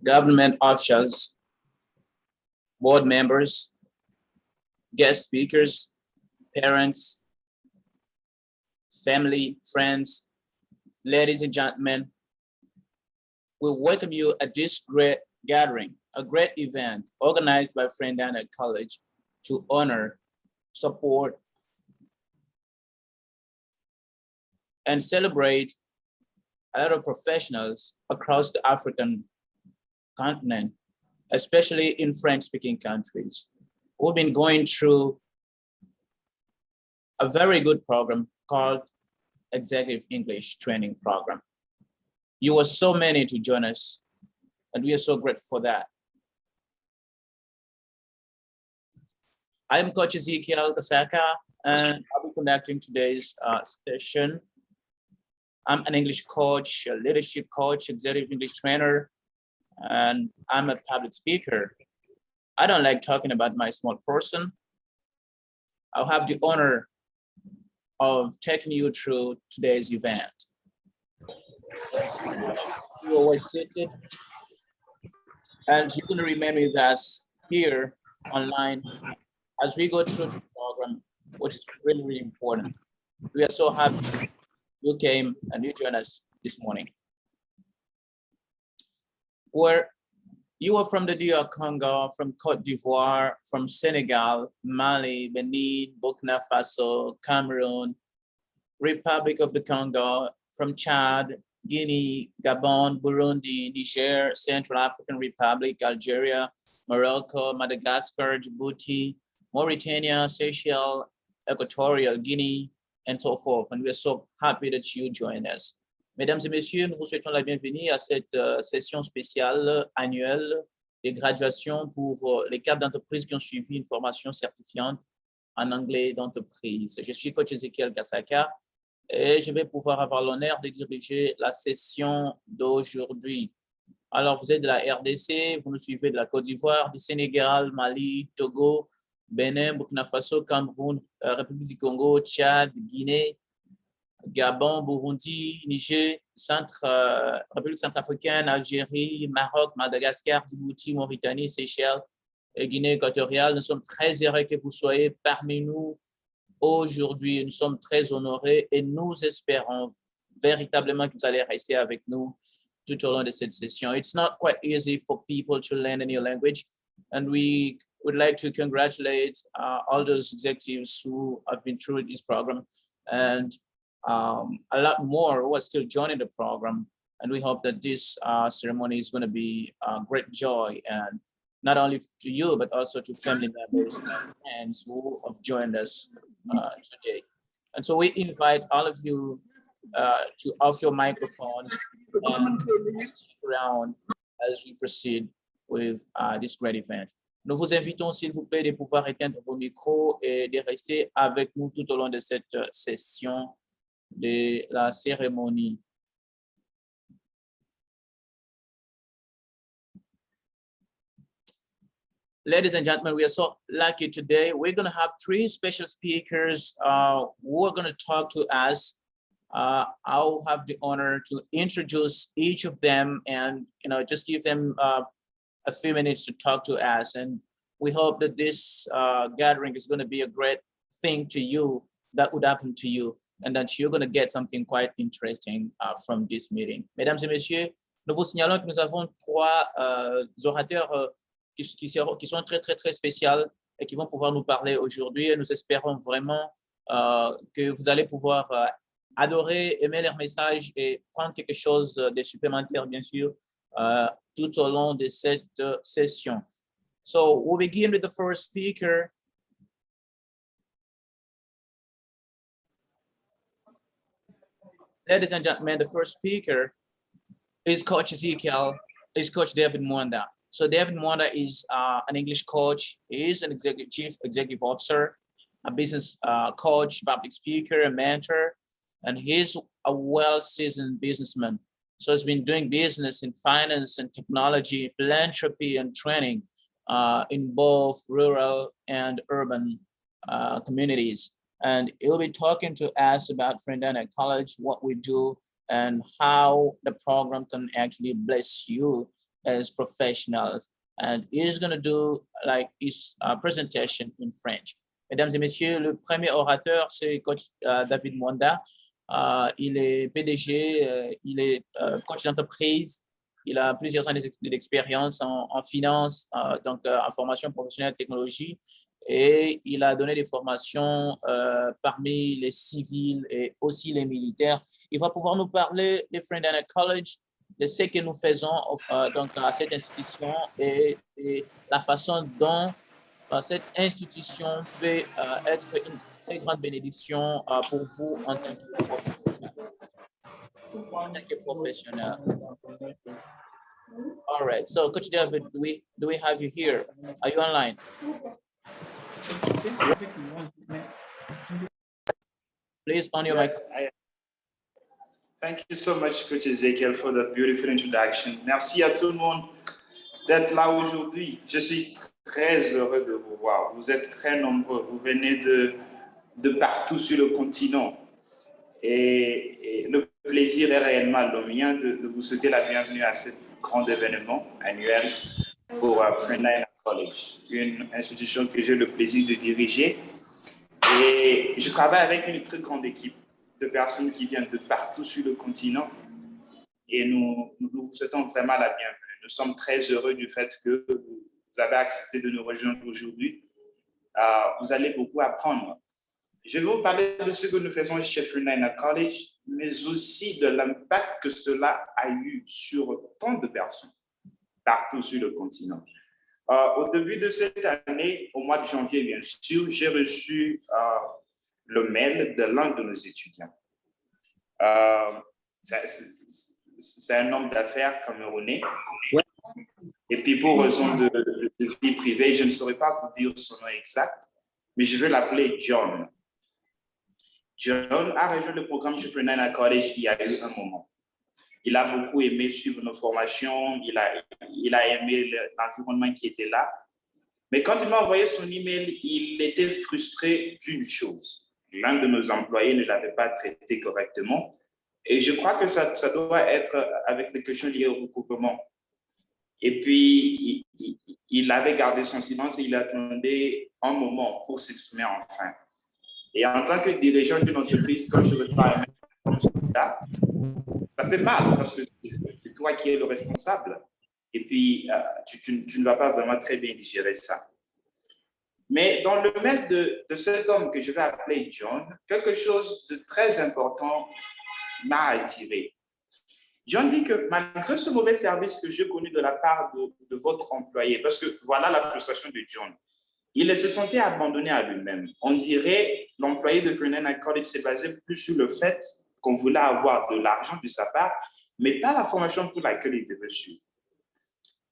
government officials, board members, guest speakers, parents, family, friends, ladies and gentlemen, we welcome you at this great gathering, a great event organized by Friendina College to honor, support, and celebrate a lot of professionals across the African continent, especially in French-speaking countries, who've been going through a very good program called Executive English Training Program. You were so many to join us, and we are so grateful for that. I'm Coach Ezekiel Kasaka, and I'll be conducting today's session. I'm an English coach, a leadership coach, executive English trainer, and I'm a public speaker. I don't like talking about my small person. I'll have the honor of taking you through today's event. You always seated, and you're going to remain with us here online as we go through the program, which is really, really important. We are so happy you came and you joined us this morning. Where you are from the DR Congo, from Cote d'Ivoire, from Senegal, Mali, Benin, Burkina Faso, Cameroon, Republic of the Congo, from Chad, Guinea, Gabon, Burundi, Niger, Central African Republic, Algeria, Morocco, Madagascar, Djibouti, Mauritania, Seychelles, Equatorial Guinea, and so forth. And we are so happy that you join us. Mesdames et messieurs, nous vous souhaitons la bienvenue à cette session spéciale annuelle de graduation pour les cadres d'entreprise qui ont suivi une formation certifiante en anglais d'entreprise. Je suis coach Ezekiel Kasaka et je vais pouvoir avoir l'honneur de diriger la session d'aujourd'hui. Alors, vous êtes de la RDC, vous nous suivez de la Côte d'Ivoire, du Sénégal, Mali, Togo, Bénin, Burkina Faso, Cameroun, République du Congo, Tchad, Guinée, Gabon, Burundi, Niger, République centrafricaine, Algérie, Maroc, Madagascar, Djibouti, Mauritanie, Seychelles et Guinée équatoriale. Nous sommes très heureux que vous soyez parmi nous aujourd'hui. Nous sommes très honorés et nous espérons véritablement que vous allez rester avec nous tout au long de cette session. It's not quite easy for people to learn a new language, and we would like to congratulate all those executives who have been through this program and a lot more who are still joining the program. And we hope that this ceremony is going to be a great joy, and not only to you, but also to family members and friends who have joined us today. And so we invite all of you to off your microphones and stick around as we proceed with this great event. Nous vous invitons, s'il vous plaît, de pouvoir éteindre vos micros et de rester avec nous tout au long de cette session de la cérémonie. Ladies and gentlemen, we are so lucky today. We're going to have three special speakers who are going to talk to us. I'll have the honor to introduce each of them and just give them a few minutes to talk to us. And we hope that this gathering is going to be a great thing to you, that would happen to you, and that you're going to get something quite interesting from this meeting. Mesdames et messieurs, nous vous signalons que nous avons trois orateurs qui sont très, très, très spéciaux et qui vont pouvoir nous parler aujourd'hui. Et nous espérons vraiment que vous allez pouvoir adorer, aimer leur message et prendre quelque chose de supplémentaire, bien sûr, tout au long de cette session. So we'll begin with the first speaker. Ladies and gentlemen, the first speaker is Coach Ezekiel, is Coach David Mwanda. So David Mwanda is an English coach. He is an chief executive officer, a business coach, public speaker, a mentor, and he's a well-seasoned businessman. So he's been doing business in finance and technology, philanthropy and training in both rural and urban communities. And he'll be talking to us about Friendina College, what we do, and how the program can actually bless you as professionals. And he's going to do like his presentation in French. Mesdames et messieurs, le premier orateur, c'est coach David Mwanda. Il est PDG, il est coach d'entreprise. Il a plusieurs années d'expérience en finance, donc en formation professionnelle technologie. Et il a donné des formations parmi les civils et aussi les militaires. Il va pouvoir nous parler de Friendina College, de ce que nous faisons donc à cette institution et la façon dont cette institution peut être une très grande bénédiction pour vous en tant que professionnel. All right. So, Coach David, do we have you here? Are you online? Please on your mic. Thank you so much, Coach Ezekiel, for that beautiful introduction. Merci à tout le monde d'être là aujourd'hui. Je suis très heureux de vous voir. Vous êtes très nombreux. Vous venez de partout sur le continent. Et le plaisir est réellement le mien de vous souhaiter la bienvenue à ce grand événement annuel pour Friendina College, une institution que j'ai le plaisir de diriger. Et je travaille avec une très grande équipe de personnes qui viennent de partout sur le continent. Et nous vous souhaitons vraiment la bienvenue. Nous sommes très heureux du fait que vous avez accepté de nous rejoindre aujourd'hui. Vous allez beaucoup apprendre. Je vais vous parler de ce que nous faisons chez Friendina College, mais aussi de l'impact que cela a eu sur tant de personnes partout sur le continent. Au début de cette année, au mois de janvier, bien sûr, j'ai reçu le mail de l'un de nos étudiants. C'est un homme d'affaires camerounais. Et puis, pour raison de vie privée, je ne saurais pas vous dire son nom exact, mais je vais l'appeler John. John a rejoint le programme chez Friendina College il y a eu un moment. Il a beaucoup aimé suivre nos formations, il a aimé l'environnement qui était là. Mais quand il m'a envoyé son email, il était frustré d'une chose. L'un de nos employés ne l'avait pas traité correctement. Et je crois que ça doit être avec des questions liées au recouvrement. Et puis, il avait gardé son silence et il attendait un moment pour s'exprimer enfin. Et en tant que dirigeant d'une entreprise, quand je reçois un mail comme ça, ça fait mal parce que c'est toi qui es le responsable. Et puis, tu ne vas pas vraiment très bien digérer ça. Mais dans le mail de cet homme que je vais appeler John, quelque chose de très important m'a attiré. John dit que malgré ce mauvais service que j'ai connu de la part de votre employé, parce que voilà la frustration de John, il se sentait abandonné à lui-même. On dirait l'employé de Friendina College s'est basé plus sur le fait qu'on voulait avoir de l'argent de sa part, mais pas la formation pour laquelle il devait suivre.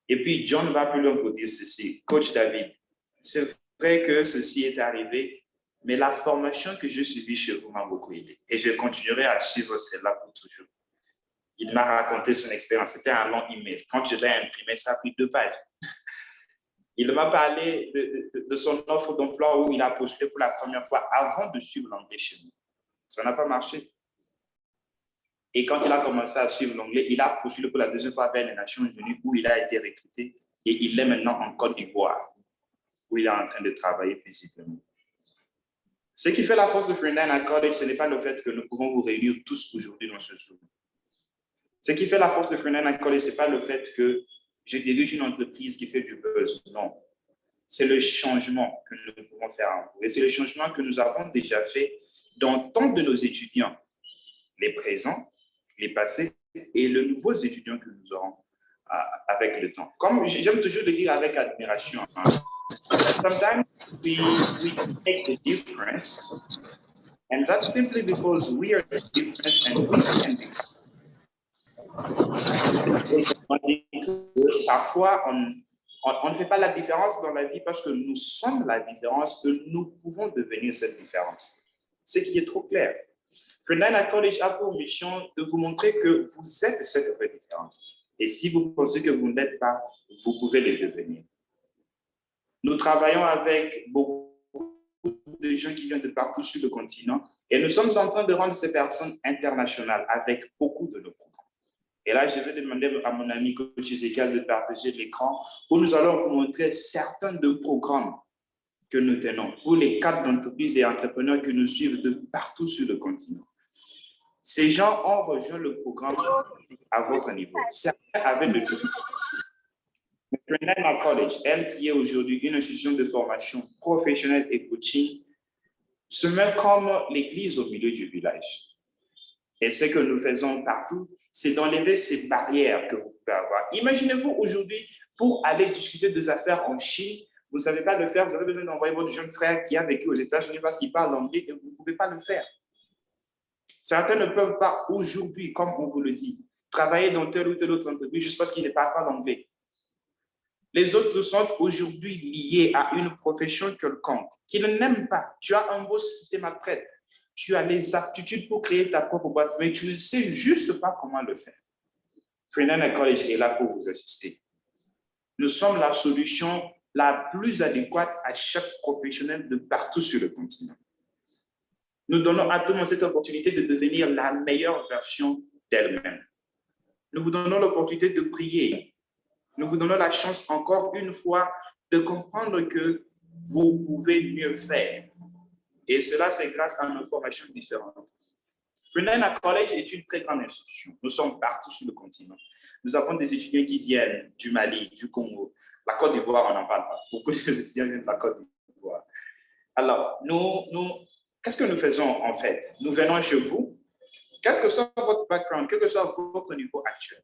Et puis, John va plus loin pour dire ceci. Coach David, c'est vrai que ceci est arrivé, mais la formation que j'ai suivie chez vous m'a beaucoup aidé. Et je continuerai à suivre celle-là pour toujours. Il m'a raconté son expérience. C'était un long email. Quand je l'ai imprimé, ça a pris 2 pages. Il m'a parlé de son offre d'emploi où il a postulé pour la première fois avant de suivre l'anglais chez nous. Ça n'a pas marché. Et quand il a commencé à suivre l'anglais, il a postulé pour la deuxième fois vers les Nations Unies où il a été recruté et il est maintenant en Côte d'Ivoire où il est en train de travailler visiblement. Ce qui fait la force de Friendina College, ce n'est pas le fait que nous pouvons vous réunir tous aujourd'hui dans ce jour. Ce qui fait la force de Friendina College, ce n'est pas le fait que je dirige une entreprise qui fait du buzz. Non. C'est le changement que nous pouvons faire en vous. Et c'est le changement que nous avons déjà fait dans tant de nos étudiants, les présents, les passés et les nouveaux étudiants que nous aurons avec le temps. Comme j'aime toujours le dire avec admiration, sometimes we make the difference, and that's simply because we are the difference and we can become. Parfois, on ne fait pas la différence dans la vie parce que nous sommes la différence, que nous pouvons devenir cette différence. Ce qui est trop clair. Friendina College a pour mission de vous montrer que vous êtes cette vraie différence. Et si vous pensez que vous ne l'êtes pas, vous pouvez le devenir. Nous travaillons avec beaucoup de gens qui viennent de partout sur le continent et nous sommes en train de rendre ces personnes internationales avec beaucoup de nos programmes. Et là, je vais demander à mon ami coach Ezekiel de partager l'écran où nous allons vous montrer certains de programmes que nous tenons pour les cadres d'entreprises et entrepreneurs que nous suivent de partout sur le continent. Ces gens ont rejoint le programme à votre niveau. Certains avaient le Friendina College, elle qui est aujourd'hui une institution de formation professionnelle et coaching, se met comme l'église au milieu du village. Et ce que nous faisons partout, c'est d'enlever ces barrières que vous pouvez avoir. Imaginez-vous aujourd'hui, pour aller discuter des affaires en Chine, vous ne savez pas le faire, vous avez besoin d'envoyer votre jeune frère qui a vécu aux États-Unis parce qu'il parle anglais et vous ne pouvez pas le faire. Certains ne peuvent pas aujourd'hui, comme on vous le dit, travailler dans telle ou telle autre entreprise juste parce qu'ils ne parlent pas l'anglais. Les autres sont aujourd'hui liés à une profession quelconque qu'ils n'aiment pas. Tu as un boss qui te maltraite. Tu as les aptitudes pour créer ta propre boîte, mais tu ne sais juste pas comment le faire. Friendina College est là pour vous assister. Nous sommes la solution la plus adéquate à chaque professionnel de partout sur le continent. Nous donnons à tout le monde cette opportunité de devenir la meilleure version d'elle-même. Nous vous donnons l'opportunité de prier. Nous vous donnons la chance, encore une fois, de comprendre que vous pouvez mieux faire. Et cela, c'est grâce à nos formations différentes. Friendina College est une très grande institution. Nous sommes partout sur le continent. Nous avons des étudiants qui viennent du Mali, du Congo. La Côte d'Ivoire, on n'en parle pas. Beaucoup d'étudiants viennent de la Côte d'Ivoire. Alors, qu'est-ce que nous faisons en fait? Nous venons chez vous, quel que soit votre background, quel que soit votre niveau actuel.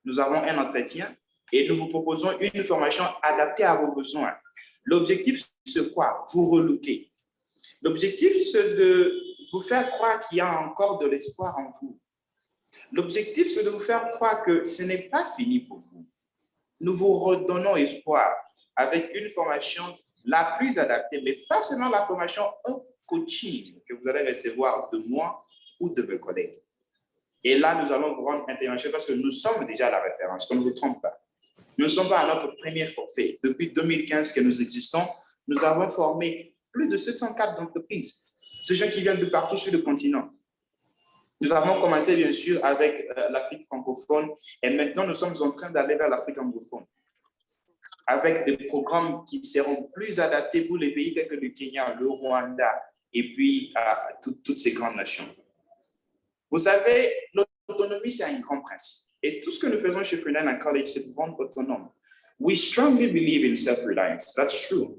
Nous avons un entretien et nous vous proposons une formation adaptée à vos besoins. L'objectif, c'est quoi? Vous relooker. L'objectif, c'est de vous faire croire qu'il y a encore de l'espoir en vous. L'objectif, c'est de vous faire croire que ce n'est pas fini pour vous. Nous vous redonnons espoir avec une formation la plus adaptée, mais pas seulement la formation en coaching que vous allez recevoir de moi ou de mes collègues. Et là, nous allons vous rendre international parce que nous sommes déjà la référence, qu'on ne vous trompe pas. Nous ne sommes pas à notre premier forfait. Depuis 2015 que nous existons, nous avons formé plus de 704 d'entreprises. Ces gens qui viennent de partout sur le continent. Nous avons commencé, bien sûr, avec l'Afrique francophone et maintenant, nous sommes en train d'aller vers l'Afrique anglophone avec des programmes qui seront plus adaptés pour les pays tels que le Kenya, le Rwanda et puis toutes ces grandes nations. Vous savez, l'autonomie, c'est un grand principe. Et tout ce que nous faisons chez Friendina College, c'est de rendre autonome. We strongly believe in self-reliance. That's true.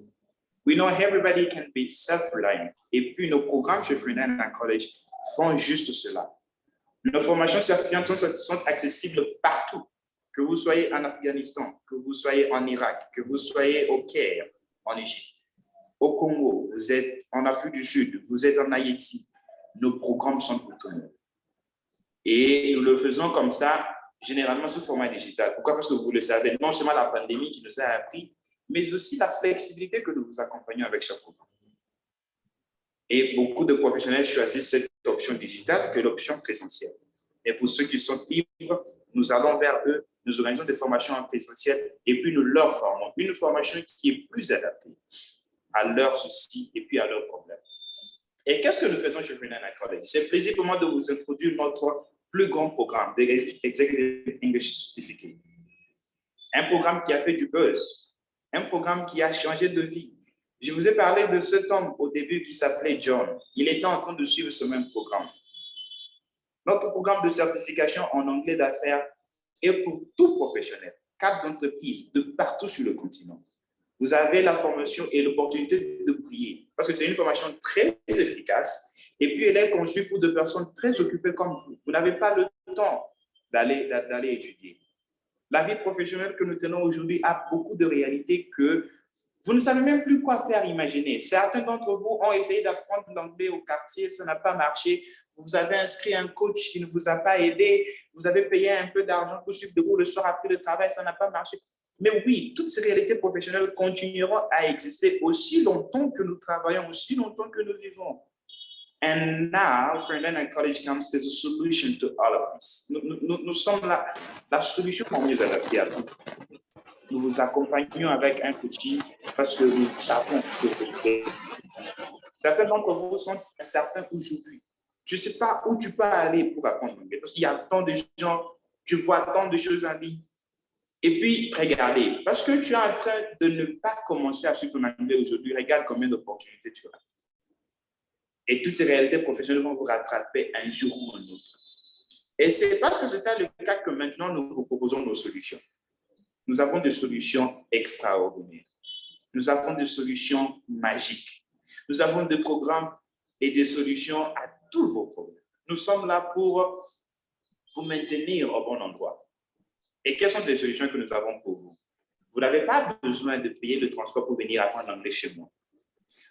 We know everybody can be self-reliant. Et puis, nos programmes chez Friendina College font juste cela. Nos formations certifiantes sont accessibles partout. Que vous soyez en Afghanistan, que vous soyez en Irak, que vous soyez au Caire, en Égypte, au Congo, vous êtes en Afrique du Sud, vous êtes en Haïti, nos programmes sont autonomes. Et nous le faisons comme ça, généralement sous format digital. Pourquoi? Parce que vous le savez, non seulement la pandémie qui nous a appris, mais aussi la flexibilité que nous vous accompagnons avec chaque programme. Et beaucoup de professionnels choisissent cette option digitale que l'option présentielle. Et pour ceux qui sont libres, nous allons vers eux, nous organisons des formations en présentiel et puis nous leur formons une formation qui est plus adaptée à leurs soucis et puis à leurs problèmes. Et qu'est-ce que nous faisons chez Friendina College? C'est un plaisir pour moi de vous introduire notre plus grand programme, d'Executive English Certificate. Un programme qui a fait du buzz, un programme qui a changé de vie. Je vous ai parlé de cet homme au début qui s'appelait John. Il était en train de suivre ce même programme. Notre programme de certification en anglais d'affaires est pour tout professionnel, cadre d'entreprise, de partout sur le continent. Vous avez la formation et l'opportunité de prier, parce que c'est une formation très efficace, et puis elle est conçue pour des personnes très occupées comme vous. Vous n'avez pas le temps d'aller étudier. La vie professionnelle que nous tenons aujourd'hui a beaucoup de réalités que vous ne savez même plus quoi faire imaginer. Certains d'entre vous ont essayé d'apprendre l'anglais au quartier, ça n'a pas marché. Vous avez inscrit un coach qui ne vous a pas aidé. Vous avez payé un peu d'argent pour suivre de vous le soir après le travail, ça n'a pas marché. Mais oui, toutes ces réalités professionnelles continueront à exister aussi longtemps que nous travaillons, aussi longtemps que nous vivons. And now, Friendina College comes as a solution to all of this. Nous sommes la solution la mieux adaptée à tout. Nous vous accompagnons avec un coaching parce que nous savons que certains d'entre vous sont incertains aujourd'hui. Je ne sais pas où tu peux aller pour apprendre l'anglais parce qu'il y a tant de gens, tu vois tant de choses en ligne. Et puis, regardez, parce que tu es en train de ne pas commencer à suivre ton anglais aujourd'hui, regarde combien d'opportunités tu as. Et toutes ces réalités professionnelles vont vous rattraper un jour ou un autre. Et c'est parce que c'est ça le cas que maintenant nous vous proposons nos solutions. Nous avons des solutions extraordinaires. Nous avons des solutions magiques. Nous avons des programmes et des solutions à tous vos problèmes. Nous sommes là pour vous maintenir au bon endroit. Et quelles sont les solutions que nous avons pour vous? Vous n'avez pas besoin de payer le transport pour venir apprendre l'anglais chez moi.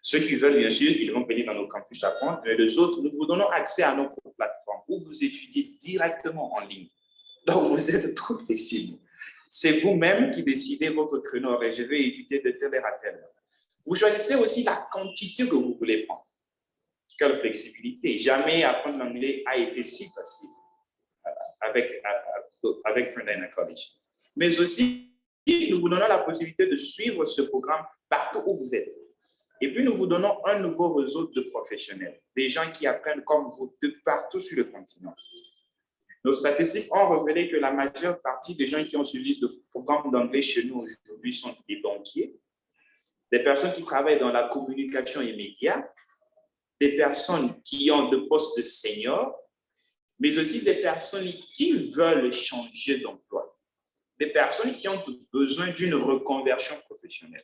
Ceux qui veulent, bien sûr, ils vont venir dans nos campus apprendre, mais les autres, nous vous donnons accès à notre plateforme où vous étudiez directement en ligne. Donc, vous êtes trop flexible. C'est vous-même qui décidez votre créneau. Et je vais étudier de telle heure à telle heure. Vous choisissez aussi la quantité que vous voulez prendre. Quelle flexibilité. Jamais apprendre l'anglais a été si facile avec Friendina College. Mais aussi, nous vous donnons la possibilité de suivre ce programme partout où vous êtes. Et puis, nous vous donnons un nouveau réseau de professionnels, des gens qui apprennent comme vous de partout sur le continent. Nos statistiques ont révélé que la majeure partie des gens qui ont suivi le programme d'anglais chez nous aujourd'hui sont des banquiers, des personnes qui travaillent dans la communication et médias, des personnes qui ont de postes seniors, mais aussi des personnes qui veulent changer d'emploi, des personnes qui ont besoin d'une reconversion professionnelle.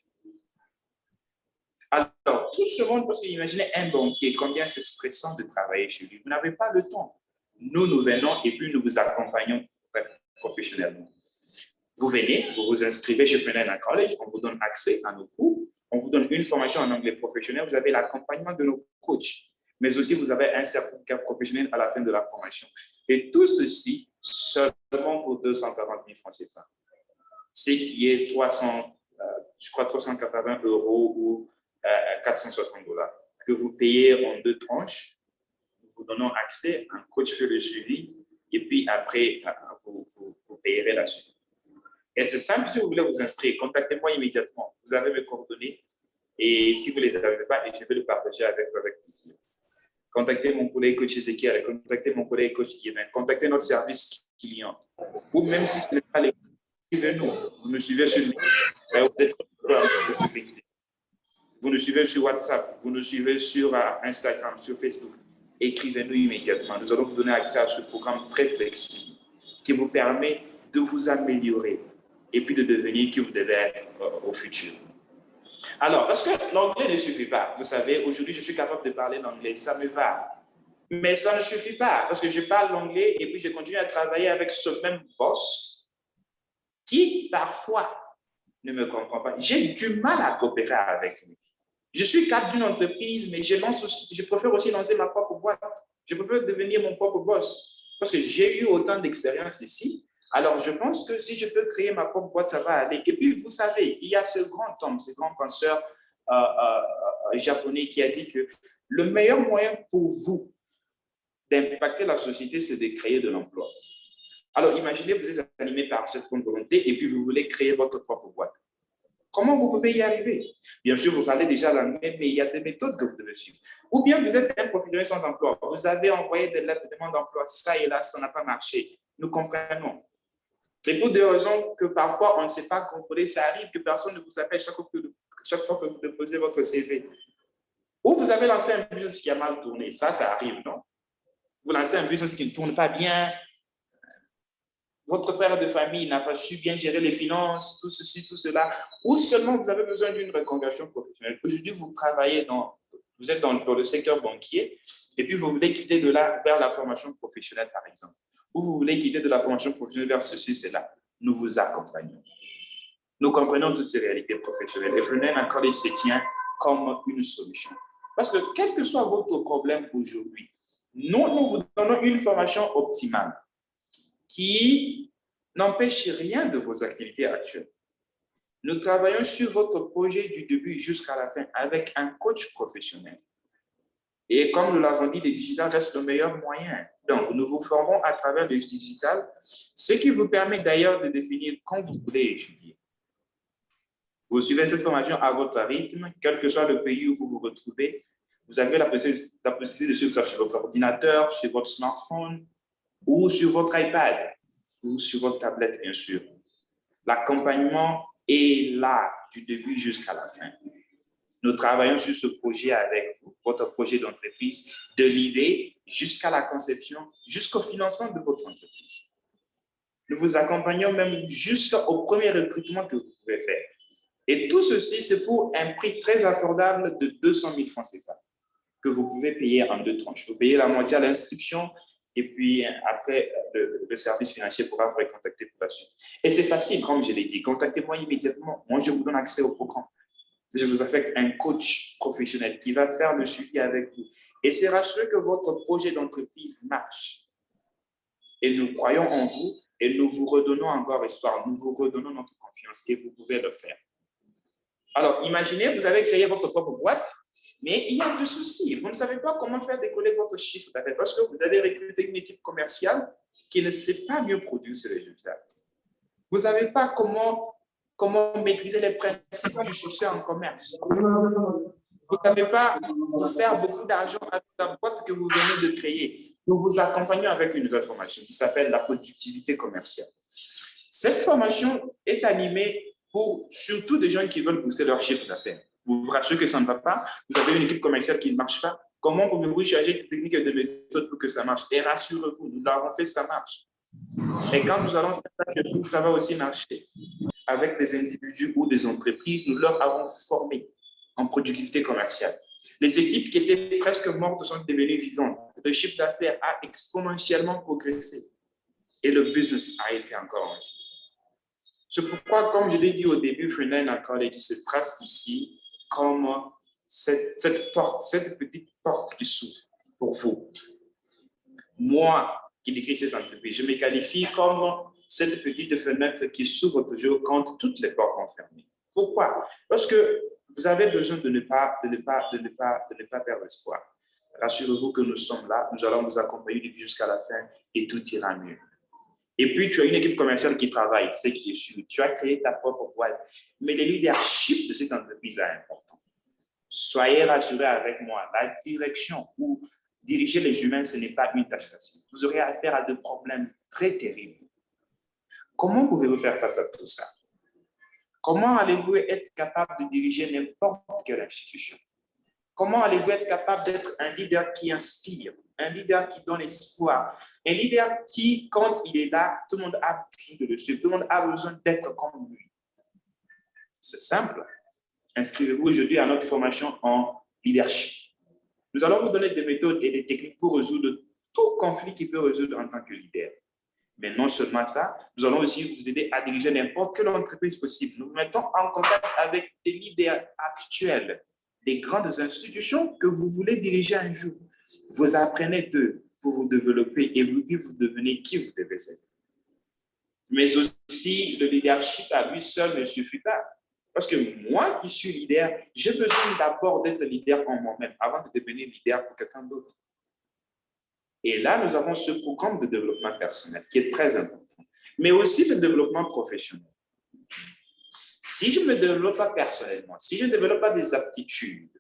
Alors, tout ce monde, parce que imaginez un banquier, combien c'est stressant de travailler chez lui. Vous n'avez pas le temps. Nous venons et puis nous vous accompagnons professionnellement. Vous venez, vous vous inscrivez chez Friendina College, on vous donne accès à nos cours, on vous donne une formation en anglais professionnel, vous avez l'accompagnement de nos coachs, mais aussi vous avez un certificat professionnel à la fin de la formation. Et tout ceci seulement pour 240 000 francs CFA. C'est qui est 380 euros ou 460 $, que vous payez en 2 tranches. Nous vous donnons accès, un coach fait le suivi, et puis après, vous payerez la suite. Et c'est simple, si vous voulez vous inscrire, contactez-moi immédiatement. Vous avez mes coordonnées, et si vous ne les avez pas, je vais le partager avec plaisir. Contactez mon collègue coach Ezekiel, contactez mon collègue coach Guillemette, contactez notre service client, ou même si ce n'est pas les suivez-nous, vous nous suivez sur LinkedIn. Vous nous suivez sur WhatsApp, vous nous suivez sur Instagram, sur Facebook. Écrivez-nous immédiatement. Nous allons vous donner accès à ce programme très flexible qui vous permet de vous améliorer et puis de devenir qui vous devez être au futur. Alors, parce que l'anglais ne suffit pas. Vous savez, aujourd'hui, je suis capable de parler l'anglais, ça me va. Mais ça ne suffit pas parce que je parle l'anglais et puis je continue à travailler avec ce même boss qui, parfois, ne me comprend pas. J'ai du mal à coopérer avec lui. Je suis cadre d'une entreprise, mais je préfère aussi lancer ma propre boîte. Je préfère devenir mon propre boss parce que j'ai eu autant d'expérience ici. Alors, je pense que si je peux créer ma propre boîte, ça va aller. Et puis, vous savez, il y a ce grand homme, ce grand penseur japonais qui a dit que le meilleur moyen pour vous d'impacter la société, c'est de créer de l'emploi. Alors, imaginez, vous êtes animé par cette bonne volonté et puis vous voulez créer votre propre boîte. Comment vous pouvez y arriver? Bien sûr, vous parlez déjà l'anglais, mais il y a des méthodes que vous devez suivre. Ou bien vous êtes un professionnel sans emploi. Vous avez envoyé des lettres de demande d'emploi, ça et là, ça n'a pas marché. Nous comprenons. Et pour des raisons que parfois on ne sait pas contrôler, ça arrive que personne ne vous appelle chaque fois que vous déposez votre CV. Ou vous avez lancé un business qui a mal tourné. Ça arrive, non? Vous lancez un business qui ne tourne pas bien. Votre frère de famille n'a pas su bien gérer les finances, tout ceci, tout cela, ou seulement vous avez besoin d'une reconversion professionnelle. Aujourd'hui, vous êtes dans le secteur banquier, et puis vous voulez quitter de là vers la formation professionnelle, par exemple. Ou vous voulez quitter de la formation professionnelle vers ceci, cela. Nous vous accompagnons. Nous comprenons toutes ces réalités professionnelles. Et Friendina College se tient comme une solution. Parce que quel que soit votre problème aujourd'hui, nous vous donnons une formation optimale qui n'empêche rien de vos activités actuelles. Nous travaillons sur votre projet du début jusqu'à la fin avec un coach professionnel. Et comme nous l'avons dit, le digital reste le meilleur moyen. Donc, nous vous formons à travers le digital, ce qui vous permet d'ailleurs de définir quand vous voulez étudier. Vous suivez cette formation à votre rythme, quel que soit le pays où vous vous retrouvez. Vous avez la possibilité de suivre ça sur votre ordinateur, sur votre smartphone ou sur votre iPad. ou sur votre tablette, bien sûr. L'accompagnement est là du début jusqu'à la fin. Nous travaillons sur ce projet avec vous, votre projet d'entreprise, de l'idée jusqu'à la conception, jusqu'au financement de votre entreprise. Nous vous accompagnons même jusqu'au premier recrutement que vous pouvez faire. Et tout ceci, c'est pour un prix très abordable de 200 000 francs CFA que vous pouvez payer en 2 tranches. Vous payez la moitié à l'inscription et puis après, le service financier pourra vous recontacter pour la suite. Et c'est facile, comme je l'ai dit. Contactez-moi immédiatement. Moi, je vous donne accès au programme. Je vous affecte un coach professionnel qui va faire le suivi avec vous et c'est rassuré que votre projet d'entreprise marche. Et nous croyons en vous et nous vous redonnons encore espoir. Nous vous redonnons notre confiance et vous pouvez le faire. Alors, imaginez, vous avez créé votre propre boîte, mais il y a des soucis. Vous ne savez pas comment faire décoller votre chiffre d'affaires parce que vous avez recruté une équipe commerciale qui ne sait pas mieux produire ces résultats. Vous ne savez pas comment maîtriser les principes du succès en commerce. Vous ne savez pas faire beaucoup d'argent avec la boîte que vous venez de créer. Nous vous accompagnons avec une nouvelle formation qui s'appelle la productivité commerciale. Cette formation est animée pour surtout des gens qui veulent booster leur chiffre d'affaires. Vous vous rassurez que ça ne va pas, vous avez une équipe commerciale qui ne marche pas. Comment pouvez-vous changer de techniques et de méthodes pour que ça marche? Et rassurez-vous, nous l'avons fait, ça marche. Et quand nous allons faire ça, ça va aussi marcher. Avec des individus ou des entreprises, nous leur avons formé en productivité commerciale. Les équipes qui étaient presque mortes sont devenues vivantes. Le chiffre d'affaires a exponentiellement progressé et le business a été encore en vie. C'est pourquoi, comme je l'ai dit au début, Friendina College se trace ici comme cette petite porte qui s'ouvre pour vous. Moi, qui décris cette entreprise, je me qualifie comme cette petite fenêtre qui s'ouvre toujours quand toutes les portes sont fermées. Pourquoi? Parce que vous avez besoin de ne pas perdre espoir. Rassurez-vous que nous sommes là, nous allons vous accompagner jusqu'à la fin et tout ira mieux. Et puis, tu as une équipe commerciale qui travaille, c'est qui est sûr. Tu as créé ta propre boîte. Mais le leadership de cette entreprise est important. Soyez rassurés avec moi. La direction ou diriger les humains, ce n'est pas une tâche facile. Vous aurez affaire à des problèmes très terribles. Comment pouvez-vous faire face à tout ça? Comment allez-vous être capable de diriger n'importe quelle institution? Comment allez-vous être capable d'être un leader qui inspire, un leader qui donne espoir, un leader qui, quand il est là, tout le monde a besoin de le suivre, tout le monde a besoin d'être comme lui? C'est simple. Inscrivez-vous aujourd'hui à notre formation en leadership. Nous allons vous donner des méthodes et des techniques pour résoudre tout conflit qui peut résoudre en tant que leader. Mais non seulement ça, nous allons aussi vous aider à diriger n'importe quelle entreprise possible. Nous vous mettons en contact avec des leaders actuels, des grandes institutions que vous voulez diriger un jour. Vous apprenez d'eux pour vous développer et vous devenez qui vous devez être. Mais aussi, le leadership à lui seul ne suffit pas. Parce que moi qui suis leader, j'ai besoin d'abord d'être leader en moi-même avant de devenir leader pour quelqu'un d'autre. Et là, nous avons ce programme de développement personnel qui est très important, mais aussi le développement professionnel. Si je ne me développe pas personnellement, si je ne développe pas des aptitudes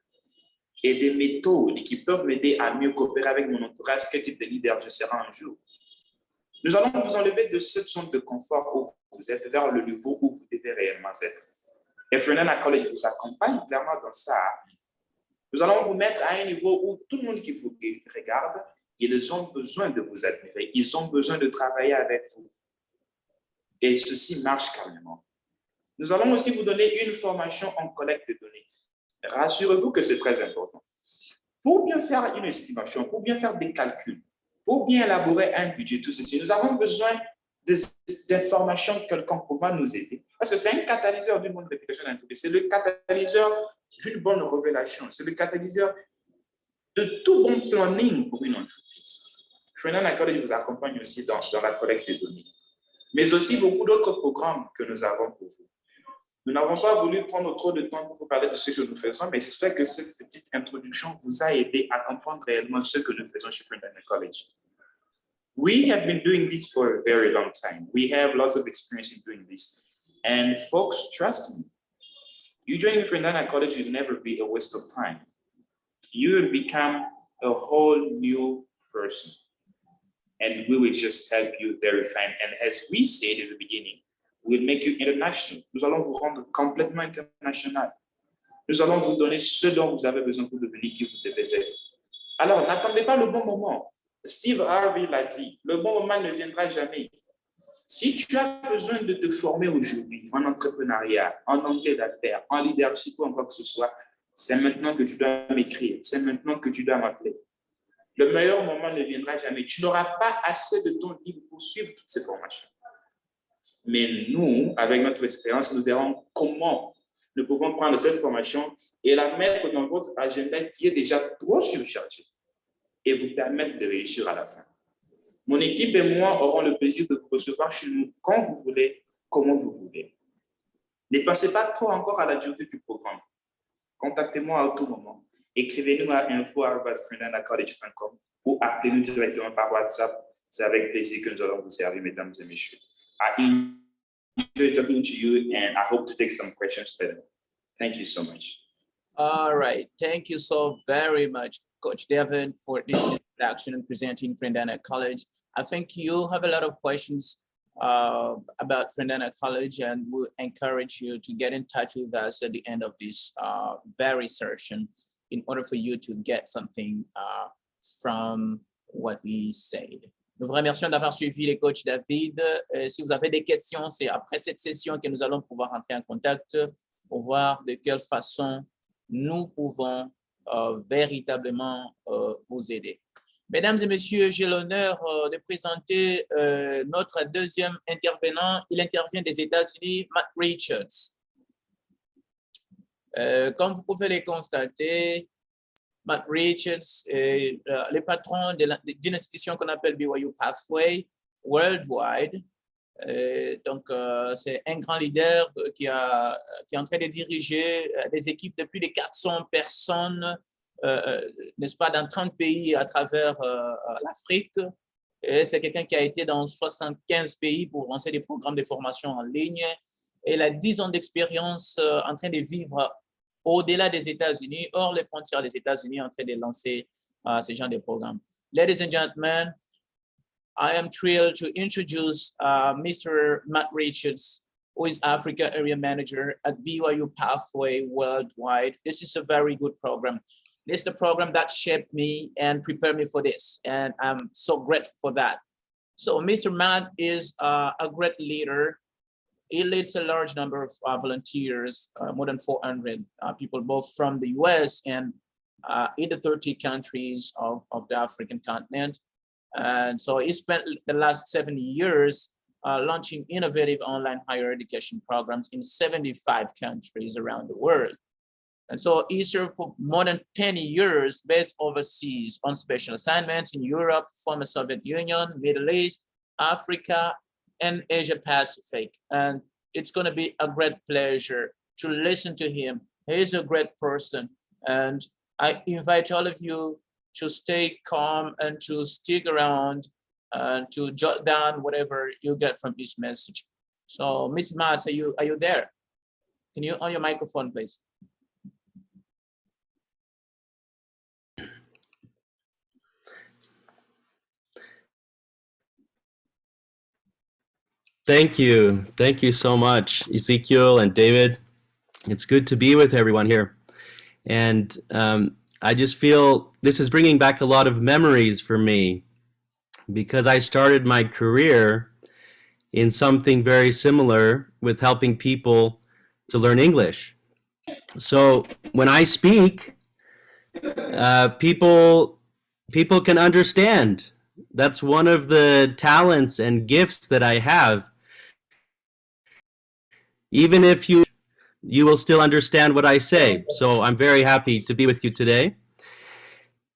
et des méthodes qui peuvent m'aider à mieux coopérer avec mon entourage, quel type de leader je serai un jour, nous allons vous enlever de cette zone de confort où vous êtes vers le niveau où vous devez réellement être. Et Friendina College vous accompagne clairement dans ça. Nous allons vous mettre à un niveau où tout le monde qui vous regarde, ils ont besoin de vous admirer. Ils ont besoin de travailler avec vous. Et ceci marche carrément. Nous allons aussi vous donner une formation en collecte de données. Rassurez-vous que c'est très important. Pour bien faire une estimation, pour bien faire des calculs, pour bien élaborer un budget, tout ceci, nous avons besoin d'informations quelconques pour nous aider. Parce que c'est un catalyseur d'une bonne réputation d'entreprise. C'est le catalyseur d'une bonne révélation. C'est le catalyseur de tout bon planning pour une entreprise. Friendina College vous accompagne aussi dans la collecte de données, mais aussi beaucoup d'autres programmes que nous avons pour vous. Nous n'avons pas voulu prendre trop de temps pour vous parler de ce que nous faisons, mais j'espère que cette petite introduction vous a aidé à comprendre réellement ce que nous faisons chez Friendina College. We have been doing this for a very long time. We have lots of experience in doing this. And folks, trust me, you joining Friendina College will never be a waste of time. You will become a whole new person. and we will just help you verify. And as we said at the beginning, we'll make you international. Nous allons vous rendre complètement international. Nous allons vous donner ce dont vous avez besoin pour devenir qui vous devez être. Alors, n'attendez pas le bon moment. Steve Harvey l'a dit, le bon moment ne viendra jamais. Si tu as besoin de te former aujourd'hui en entrepreneuriat, en anglais d'affaires, en leadership ou en quoi que ce soit, c'est maintenant que tu dois m'écrire, c'est maintenant que tu dois m'appeler. Le meilleur moment ne viendra jamais. Tu n'auras pas assez de temps libre pour suivre toutes ces formations. Mais nous, avec notre expérience, nous verrons comment nous pouvons prendre cette formation et la mettre dans votre agenda qui est déjà trop surchargé et vous permettre de réussir à la fin. Mon équipe et moi aurons le plaisir de vous recevoir chez nous quand vous voulez, comment vous voulez. Ne pensez pas trop encore à la durée du programme. Contactez-moi à tout moment. Écrivez-nous à info@friendinacollege.com ou appelez-nous directement par WhatsApp. C'est avec plaisir que nous allons vous servir, mesdames et messieurs. I enjoy talking to you and I hope to take some questions later. Thank you so much. All right. Thank you so very much, Coach Devin, for this introduction and presenting Friendina College. I think you have a lot of questions about Friendina College, and we encourage you to get in touch with us at the end of this very session in order for you to get something from what we said. Nous vous remercions d'avoir suivi les coachs David. Si vous avez des questions, c'est après cette session que nous allons pouvoir entrer en contact pour voir de quelle façon nous pouvons véritablement vous aider. Mesdames et messieurs, j'ai l'honneur de présenter notre deuxième intervenant. Il intervient des États-Unis, Matt Richards. Comme vous pouvez le constater, Matt Richards est le patron d'une institution qu'on appelle BYU Pathway Worldwide. Donc, c'est un grand leader qui est en train de diriger des équipes de plus de 400 personnes, n'est-ce pas, dans 30 pays à travers l'Afrique. Et c'est quelqu'un qui a été dans 75 pays pour lancer des programmes de formation en ligne. Et il a 10 ans d'expérience en train de vivre au-delà des États-Unis, hors les frontières des États-Unis, en train de lancer ce genre de programmes. Ladies and gentlemen, I am thrilled to introduce Mr. Matt Richards, who is Africa Area Manager at BYU Pathway Worldwide. This is a very good program. This is the program that shaped me and prepared me for this, and I'm so grateful for that. So Mr. Matt is a great leader. He leads a large number of volunteers, more than 400 people, both from the US and in the 30 countries of the African continent. And so he spent the last 7 years launching innovative online higher education programs in 75 countries around the world. And so he served for more than 10 years based overseas on special assignments in Europe, former Soviet Union, Middle East, Africa, and Asia Pacific. And it's going to be a great pleasure to listen to him. He's a great person. And I invite all of you to stay calm and to stick around and to jot down whatever you get from this message. So, Mr. Matt, are you there? Can you on your microphone, please? Thank you. Thank you so much, Ezekiel and David. It's good to be with everyone here. And I just feel this is bringing back a lot of memories for me because I started my career in something very similar with helping people to learn English. So when I speak, people can understand. That's one of the talents and gifts that I have. Even if you will still understand what I say. So I'm very happy to be with you today.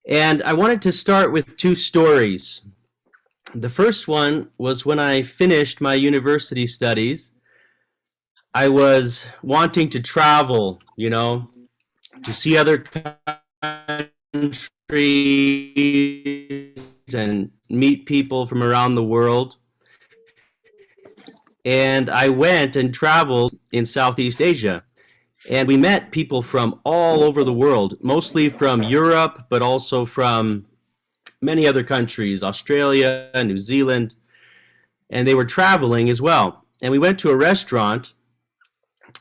And I wanted to start with 2 stories. The first one was when I finished my university studies. I was wanting to travel, to see other countries and meet people from around the world. And I went and traveled in Southeast Asia. And we met people from all over the world, mostly from Europe, but also from many other countries, Australia, New Zealand, and they were traveling as well. And we went to a restaurant,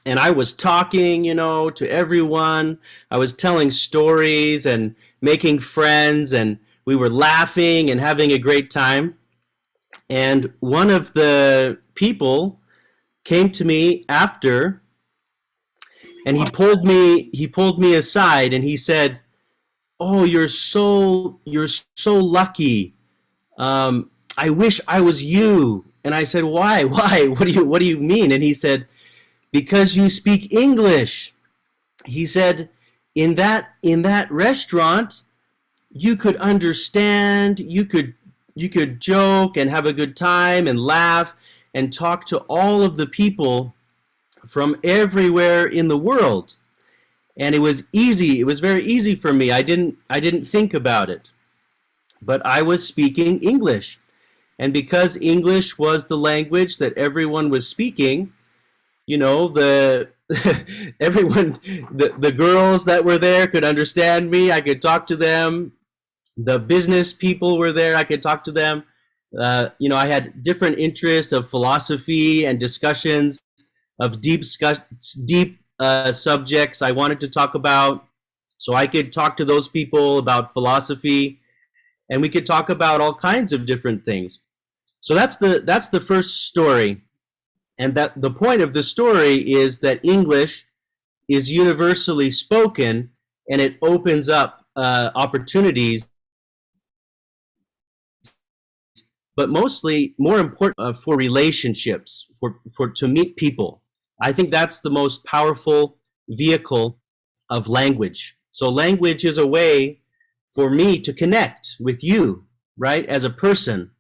and I was talking, to everyone. I was telling stories and making friends, and we were laughing and having a great time. And one of the people came to me after, and he pulled me aside, and he said, "Oh, you're so lucky. I wish I was you." And I said, "Why? What do you mean?" And he said, "Because you speak English." He said, in that restaurant, you could understand, you could joke and have a good time and laugh and talk to all of the people from everywhere in the world. And it was easy. It was very easy for me. I didn't think about it. But I was speaking English. And because English was the language that everyone was speaking, the everyone, the girls that were there could understand me. I could talk to them. The business people were there. I could talk to them. I had different interests of philosophy and discussions of deep subjects I wanted to talk about. So I could talk to those people about philosophy, and we could talk about all kinds of different things. So that's the first story. And that the point of the story is that English is universally spoken, and it opens up opportunities, but mostly more important for relationships, for to meet people. I think that's the most powerful vehicle of language. So language is a way for me to connect with you, right, as a person.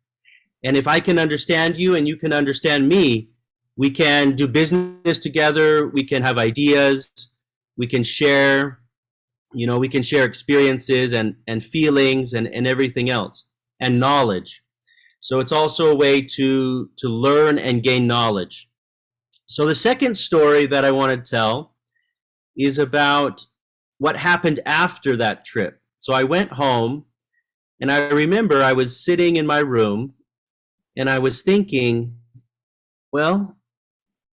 And if I can understand you and you can understand me, we can do business together, we can have ideas, we can share, we can share experiences and feelings and everything else, and knowledge. So it's also a way to learn and gain knowledge. So the second story that I want to tell is about what happened after that trip. So I went home, and I remember I was sitting in my room, and I was thinking, well,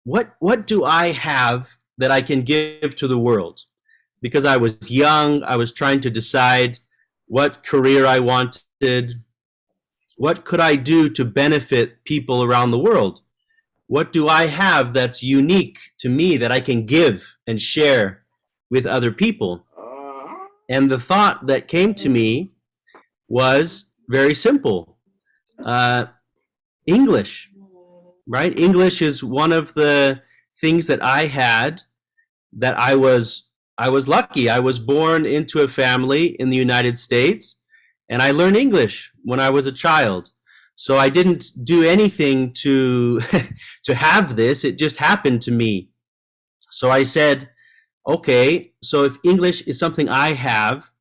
what do I have that I can give to the world? Because I was young, I was trying to decide what career I wanted. What could I do to benefit people around the world? What do I have that's unique to me that I can give and share with other people? And the thought that came to me was very simple. English. Right? English is one of the things that I had that I was lucky. I was born into a family in the United States, and I learned English when I was a child. So I didn't do anything to to have this. It just happened to me. So I said, okay, so if English is something I have,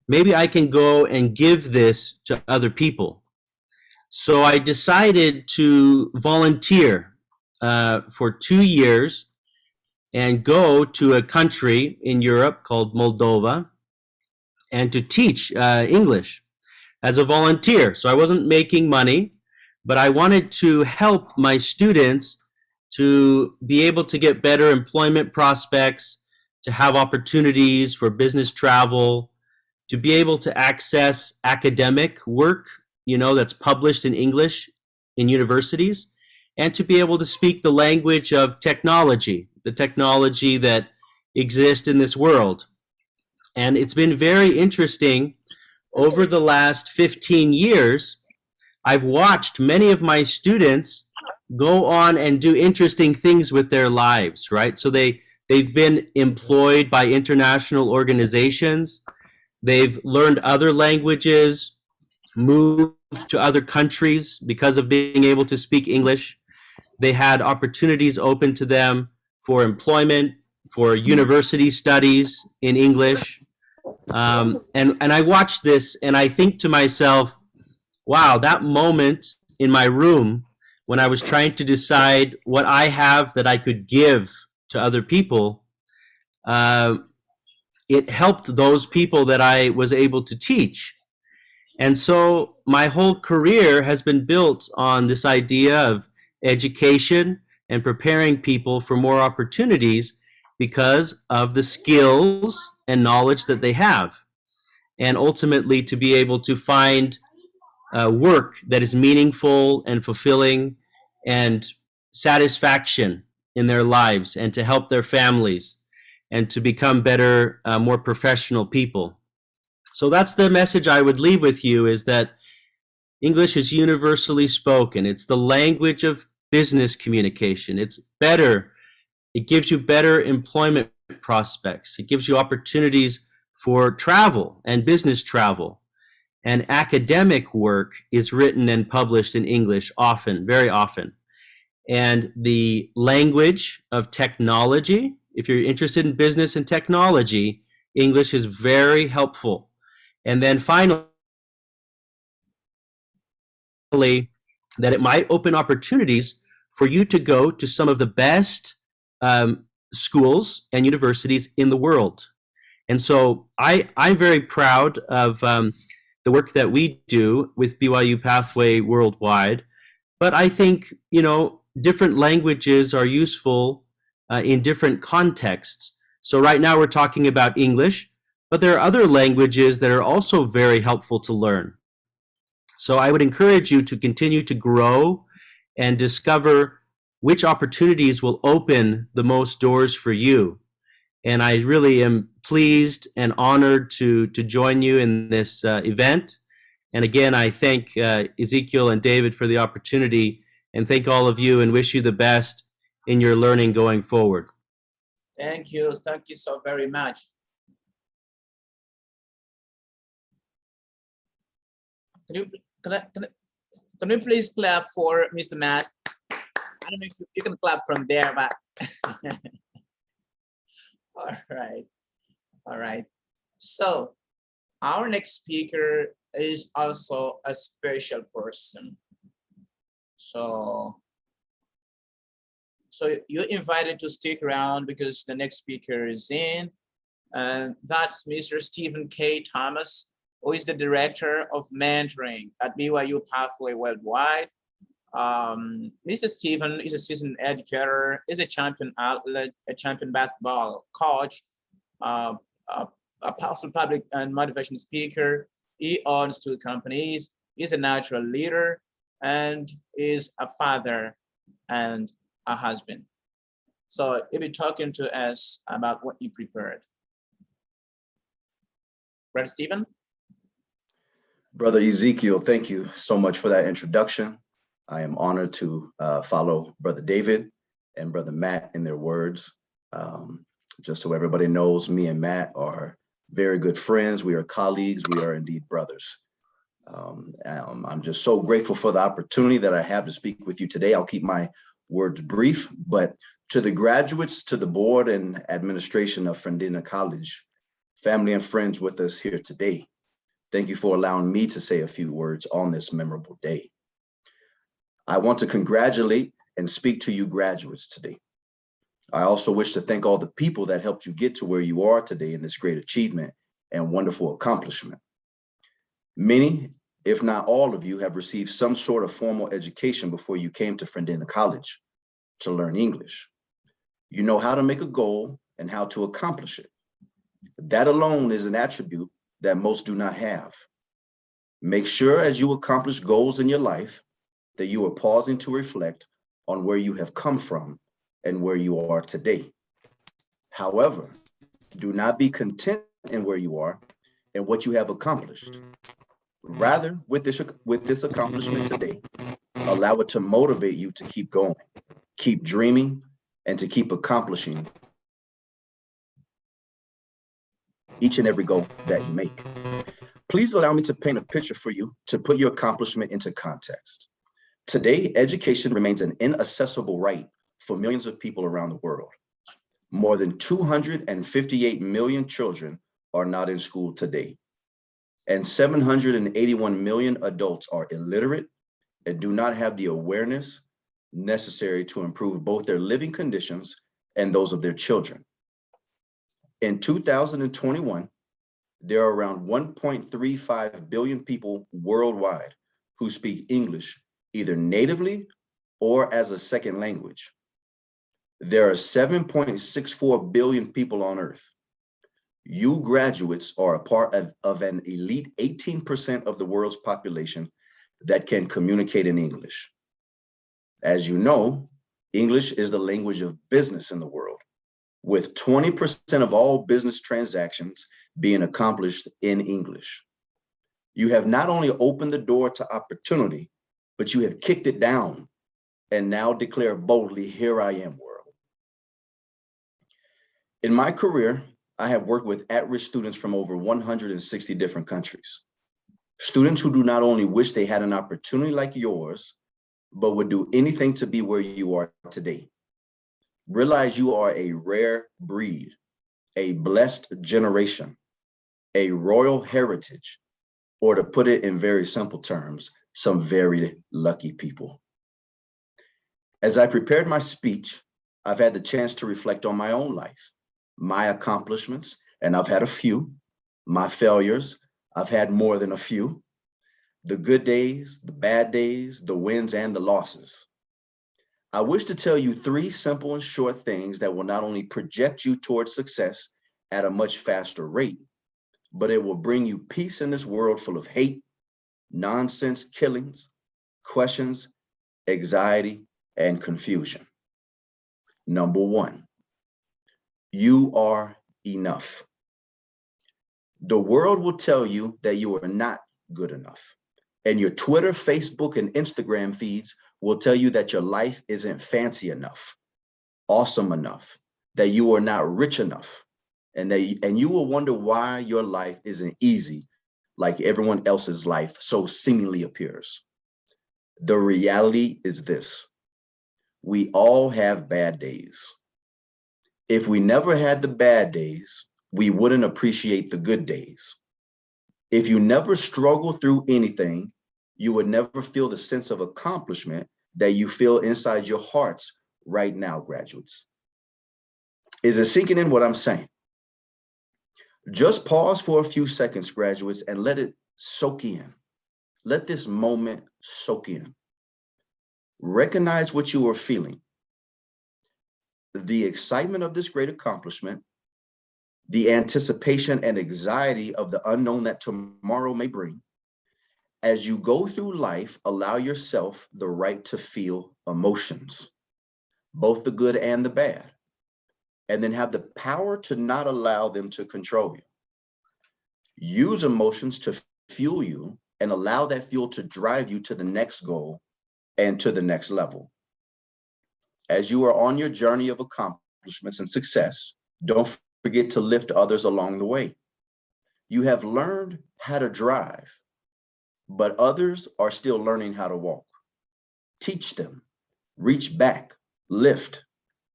maybe I can go and give this to other people. So I decided to volunteer for 2 years and go to a country in Europe called Moldova and to teach English as a volunteer. So I wasn't making money, but I wanted to help my students to be able to get better employment prospects, to have opportunities for business travel, to be able to access academic work, that's published in English in universities, and to be able to speak the language of technology, the technology that exists in this world. And it's been very interesting. Over the last 15 years, I've watched many of my students go on and do interesting things with their lives, right? So they've been employed by international organizations. They've learned other languages, moved to other countries because of being able to speak English. They had opportunities open to them for employment, for university studies in English. And I watch this and I think to myself, wow, that moment in my room when I was trying to decide what I have that I could give to other people, it helped those people that I was able to teach. And so my whole career has been built on this idea of education and preparing people for more opportunities because of the skills and knowledge that they have. And ultimately to be able to find work that is meaningful and fulfilling and satisfaction in their lives, and to help their families and to become better, more professional people. So that's the message I would leave with you, is that English is universally spoken. It's the language of business communication. It's better. It gives you better employment prospects. It gives you opportunities for travel and business travel. And academic work is written and published in English often, very often. And the language of technology, if you're interested in business and technology, English is very helpful. And then finally, that it might open opportunities for you to go to some of the best schools and universities in the world. And so I'm very proud of the work that we do with BYU Pathway Worldwide. But I think, different languages are useful in different contexts. So right now we're talking about English, but there are other languages that are also very helpful to learn. So I would encourage you to continue to grow and discover which opportunities will open the most doors for you. And I really am pleased and honored to join you in this event. And again, I thank Ezekiel and David for the opportunity, and thank all of you and wish you the best in your learning going forward. Thank you. Thank you so very much. Can you please clap for Mr. Matt? I don't know if you can clap from there, but all right. So our next speaker is also a special person. So you're invited to stick around because the next speaker is in, and that's Mr. Stephen K. Thomas, who is the Director of Mentoring at BYU Pathway Worldwide. Mr. Stephen is a seasoned educator, is a champion athlete, a champion basketball coach, a powerful public and motivational speaker. He owns 2 companies, is a natural leader, and is a father and a husband. So he'll be talking to us about what he prepared. Brother Stephen? Brother Ezekiel, thank you so much for that introduction. I am honored to follow Brother David and Brother Matt in their words. Just so everybody knows, me and Matt are very good friends. We are colleagues. We are indeed brothers. I'm just so grateful for the opportunity that I have to speak with you today. I'll keep my words brief, but to the graduates, to the board and administration of Friendina College, family and friends with us here today, thank you for allowing me to say a few words on this memorable day. I want to congratulate and speak to you graduates today. I also wish to thank all the people that helped you get to where you are today in this great achievement and wonderful accomplishment. Many, if not all of you, have received some sort of formal education before you came to Friendina College to learn English. You know how to make a goal and how to accomplish it. That alone is an attribute that most do not have. Make sure as you accomplish goals in your life that you are pausing to reflect on where you have come from and where you are today. However, do not be content in where you are and what you have accomplished. Rather, with this accomplishment today, allow it to motivate you to keep going, keep dreaming, and to keep accomplishing each and every goal that you make. Please allow me to paint a picture for you to put your accomplishment into context. Today, education remains an inaccessible right for millions of people around the world. More than 258 million children are not in school today, and 781 million adults are illiterate and do not have the awareness necessary to improve both their living conditions and those of their children. In 2021, There are around 1.35 billion people worldwide who speak English either natively or as a second language. There are 7.64 billion people on Earth. You graduates are a part of an elite 18% of the world's population that can communicate in English. As you know, English is the language of business in the world, with 20% of all business transactions being accomplished in English. You have not only opened the door to opportunity, but you have kicked it down and now declare boldly, "Here I am, world." In my career, I have worked with at-risk students from over 160 different countries. Students who do not only wish they had an opportunity like yours, but would do anything to be where you are today. Realize you are a rare breed, a blessed generation, a royal heritage, or to put it in very simple terms, some very lucky people. As I prepared my speech, I've had the chance to reflect on my own life, my accomplishments, and I've had a few, my failures, I've had more than a few, the good days, the bad days, the wins and the losses. I wish to tell you 3 simple and short things that will not only project you towards success at a much faster rate, but it will bring you peace in this world full of hate, nonsense killings, questions, anxiety, and confusion. Number 1, you are enough. The world will tell you that you are not good enough. And your Twitter, Facebook, and Instagram feeds will tell you that your life isn't fancy enough, awesome enough, that you are not rich enough, and you will wonder why your life isn't easy like everyone else's life so seemingly appears. The reality is this: we all have bad days. If we never had the bad days, we wouldn't appreciate the good days. If you never struggled through anything, you would never feel the sense of accomplishment that you feel inside your hearts right now, graduates. Is it sinking in what I'm saying? Just pause for a few seconds, graduates, and let it soak in. Let this moment soak in. Recognize what you are feeling. The excitement of this great accomplishment, the anticipation and anxiety of the unknown that tomorrow may bring. As you go through life, allow yourself the right to feel emotions, both the good and the bad, and then have the power to not allow them to control you. Use emotions to fuel you and allow that fuel to drive you to the next goal and to the next level. As you are on your journey of accomplishments and success, don't forget to lift others along the way. You have learned how to drive, but others are still learning how to walk. Teach them, reach back, lift,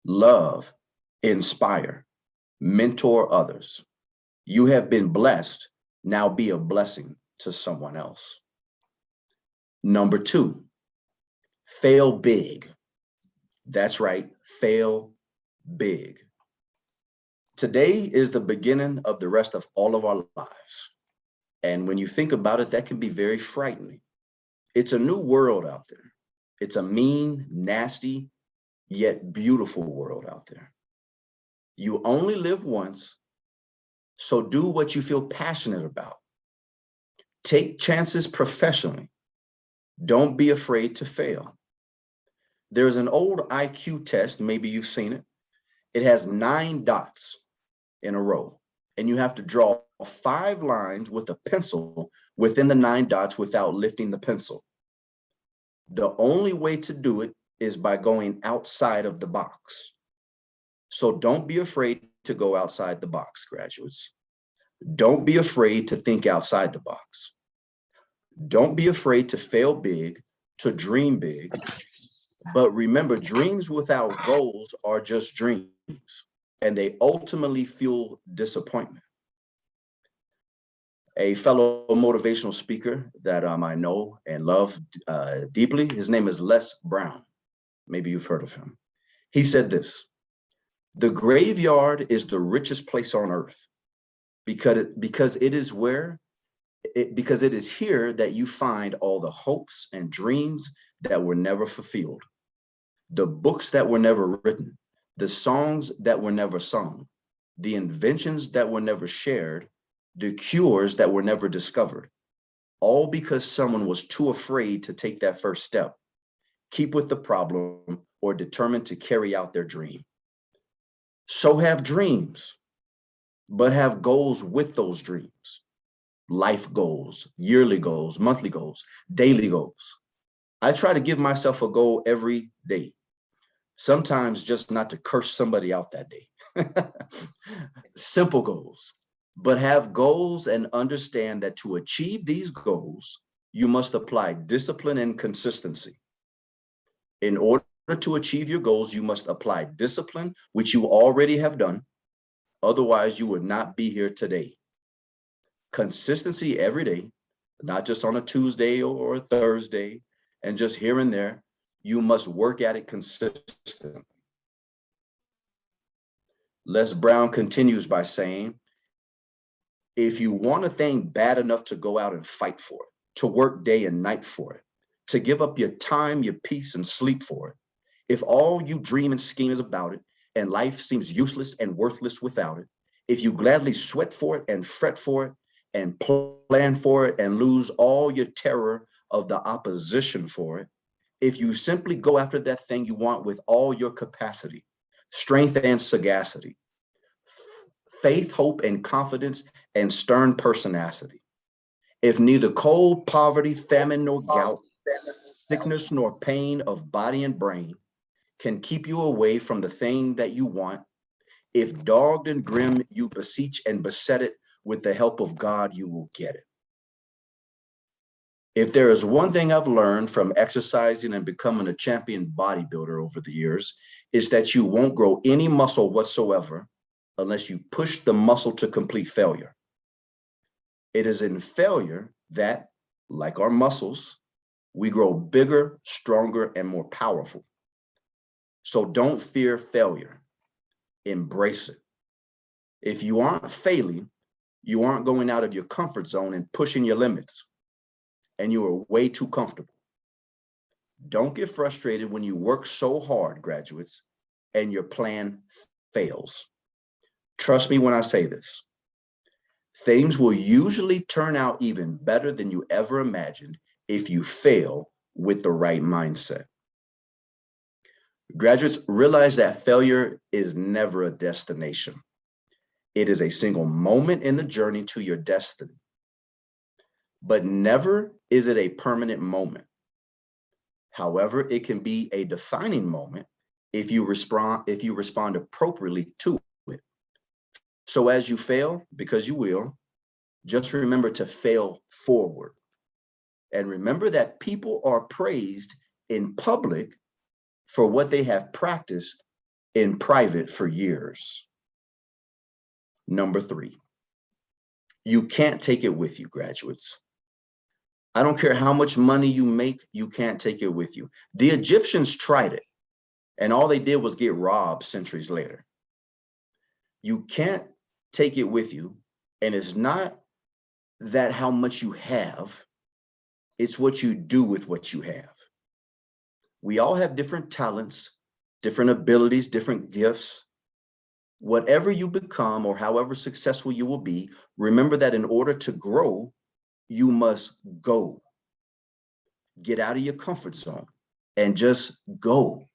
love, inspire, mentor others. You have been blessed, now be a blessing to someone else. Number 2, fail big. That's right, fail big. Today is the beginning of the rest of all of our lives. And when you think about it, that can be very frightening. It's a new world out there. It's a mean, nasty, yet beautiful world out there. You only live once, so do what you feel passionate about. Take chances professionally. Don't be afraid to fail. There's an old IQ test, maybe you've seen it. It has 9 dots in a row, and you have to draw 5 lines with a pencil within the 9 dots without lifting the pencil. The only way to do it is by going outside of the box. So don't be afraid to go outside the box, graduates. Don't be afraid to think outside the box. Don't be afraid to fail big, to dream big. But remember, dreams without goals are just dreams, and they ultimately fuel disappointment. A fellow motivational speaker that I know and love deeply, his name is Les Brown. Maybe you've heard of him. He said this: "The graveyard is the richest place on earth. because it is because it is here that you find all the hopes and dreams that were never fulfilled, the books that were never written, the songs that were never sung, the inventions that were never shared, the cures that were never discovered, all because someone was too afraid to take that first step, keep with the problem, or determined to carry out their dream. So have dreams, but have goals with those dreams. Life goals, yearly goals, monthly goals, daily goals. I try to give myself a goal every day. Sometimes just not to curse somebody out that day. Simple goals, but have goals and understand that to achieve these goals, you must apply discipline and consistency. In order to achieve your goals, you must apply discipline, which you already have done. Otherwise, you would not be here today. Consistency every day, not just on a Tuesday or a Thursday, and just here and there. You must work at it consistently. Les Brown continues by saying, if you want a thing bad enough to go out and fight for it, to work day and night for it, to give up your time, your peace, and sleep for it, if all you dream and scheme is about it, and life seems useless and worthless without it, if you gladly sweat for it and fret for it, and plan for it and lose all your terror of the opposition for it, if you simply go after that thing you want with all your capacity, strength and sagacity, faith, hope, and confidence, and stern pertinacity, if neither cold, poverty, famine, nor gout, sickness, nor pain of body and brain can keep you away from the thing that you want, if dogged and grim you beseech and beset it, with the help of God, you will get it. If there is one thing I've learned from exercising and becoming a champion bodybuilder over the years, is that you won't grow any muscle whatsoever unless you push the muscle to complete failure. It is in failure that, like our muscles, we grow bigger, stronger, and more powerful. So don't fear failure. Embrace it. If you aren't failing, you aren't going out of your comfort zone and pushing your limits, and you are way too comfortable. Don't get frustrated when you work so hard, graduates, and your plan fails. Trust me when I say this. Things will usually turn out even better than you ever imagined if you fail with the right mindset. Graduates, realize that failure is never a destination. It is a single moment in the journey to your destiny. But never is it a permanent moment. However, it can be a defining moment if you respond appropriately to it. So as you fail, because you will, just remember to fail forward. And remember that people are praised in public for what they have practiced in private for years. Number 3, you can't take it with you, graduates. I don't care how much money you make, you can't take it with you. The Egyptians tried it, and all they did was get robbed centuries later. You can't take it with you, and it's not that how much you have, it's what you do with what you have. We all have different talents, different abilities, different gifts. Whatever you become or however successful you will be, remember that in order to grow, you must go. Get out of your comfort zone and just go.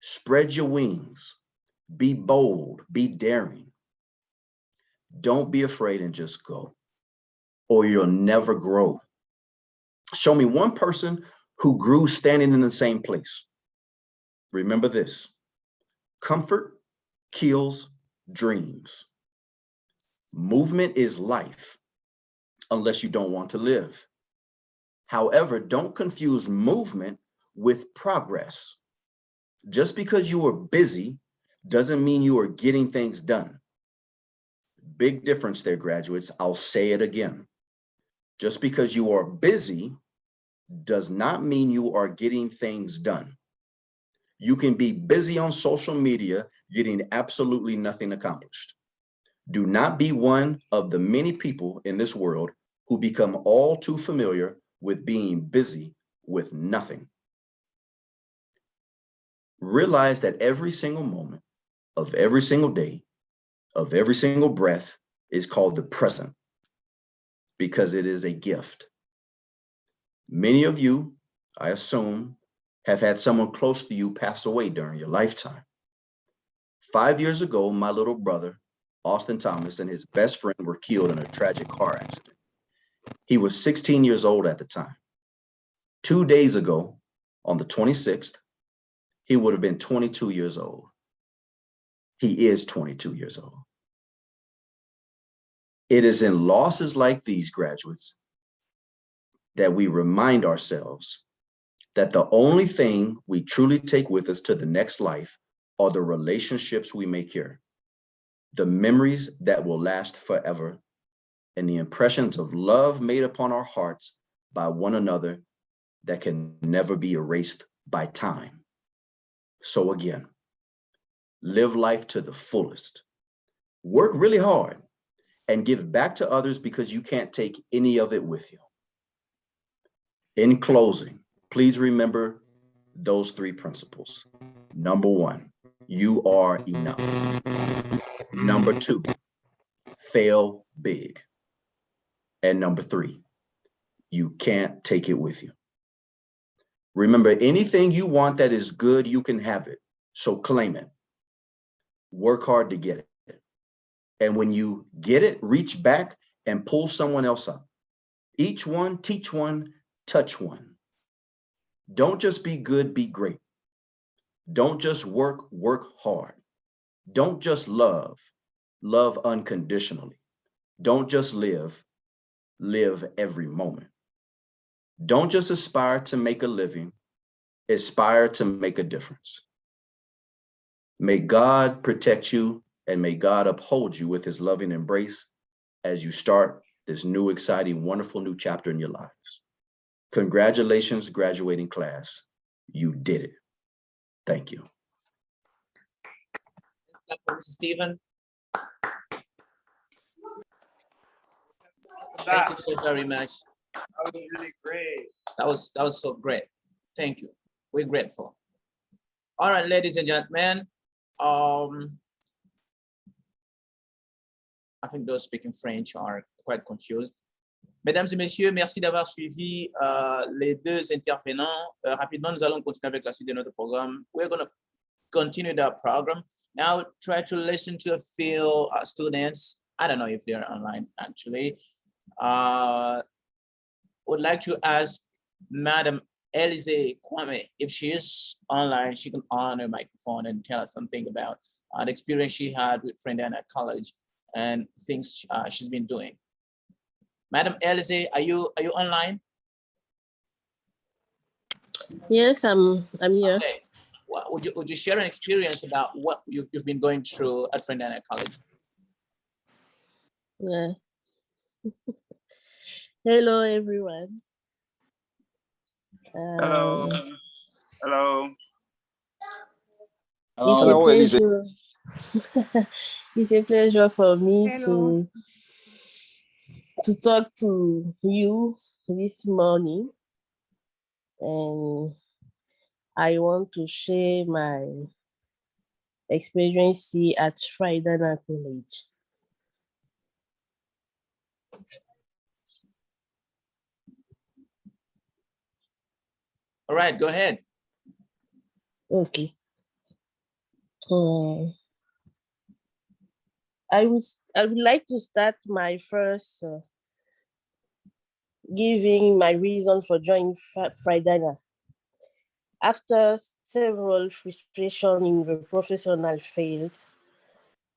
Spread your wings. Be bold. Be daring. Don't be afraid and just go, or you'll never grow. Show me one person who grew standing in the same place. Remember this: comfort kills dreams. Movement is life, unless you don't want to live. However, don't confuse movement with progress. Just because you are busy doesn't mean you are getting things done. Big difference there, graduates. I'll say it again. Just because you are busy does not mean you are getting things done. You can be busy on social media getting absolutely nothing accomplished. Do not be one of the many people in this world who become all too familiar with being busy with nothing. Realize that every single moment of every single day, of every single breath is called the present because it is a gift. Many of you, I assume, have had someone close to you pass away during your lifetime. 5 years ago, my little brother, Austin Thomas, and his best friend were killed in a tragic car accident. He was 16 years old at the time. 2 days ago, on the 26th, he would have been 22 years old. He is 22 years old. It is in losses like these, graduates, that we remind ourselves that the only thing we truly take with us to the next life are the relationships we make here, the memories that will last forever, and the impressions of love made upon our hearts by one another that can never be erased by time. So again, live life to the fullest. Work really hard and give back to others because you can't take any of it with you. In closing, please remember those 3 principles. Number 1, you are enough. Number 2, fail big. And number 3, you can't take it with you. Remember, anything you want that is good, you can have it. So claim it. Work hard to get it. And when you get it, reach back and pull someone else up. Each one, teach one, touch one. Don't just be good, be great. Don't just work hard. Don't just love unconditionally. Don't just live every moment. Don't just aspire to make a living, aspire to make a difference. May God protect you and may God uphold you with his loving embrace as you start this new, exciting, wonderful new chapter in your lives. Congratulations, graduating class. You did it. Thank you. Stephen. Thank you very much. That was really great. That was so great. Thank you. We're grateful. All right, ladies and gentlemen. I think those speaking French are quite confused. Mesdames et messieurs, merci d'avoir suivi les 2 intervenants. Rapidement, nous allons continuer avec la suite de notre programme. We're going to continue that program. Now, try to listen to a few students. I don't know if they're online, actually. Would like to ask Madam Elise Kwame, if she is online, she can on her microphone and tell us something about the experience she had with Friendina College and things she's been doing. Madam Elise, are you online? Yes, I'm here. Okay. Well, would you share an experience about what you've been going through at Friendina College? Yeah. Hello, everyone. Hello. Hello. It's a pleasure. It's a pleasure for me to talk to you this morning, and I want to share my experience at Friendina College. All right, go ahead. Okay. I would like to start my first giving my reason for joining Friendina. After several frustrations in the professional field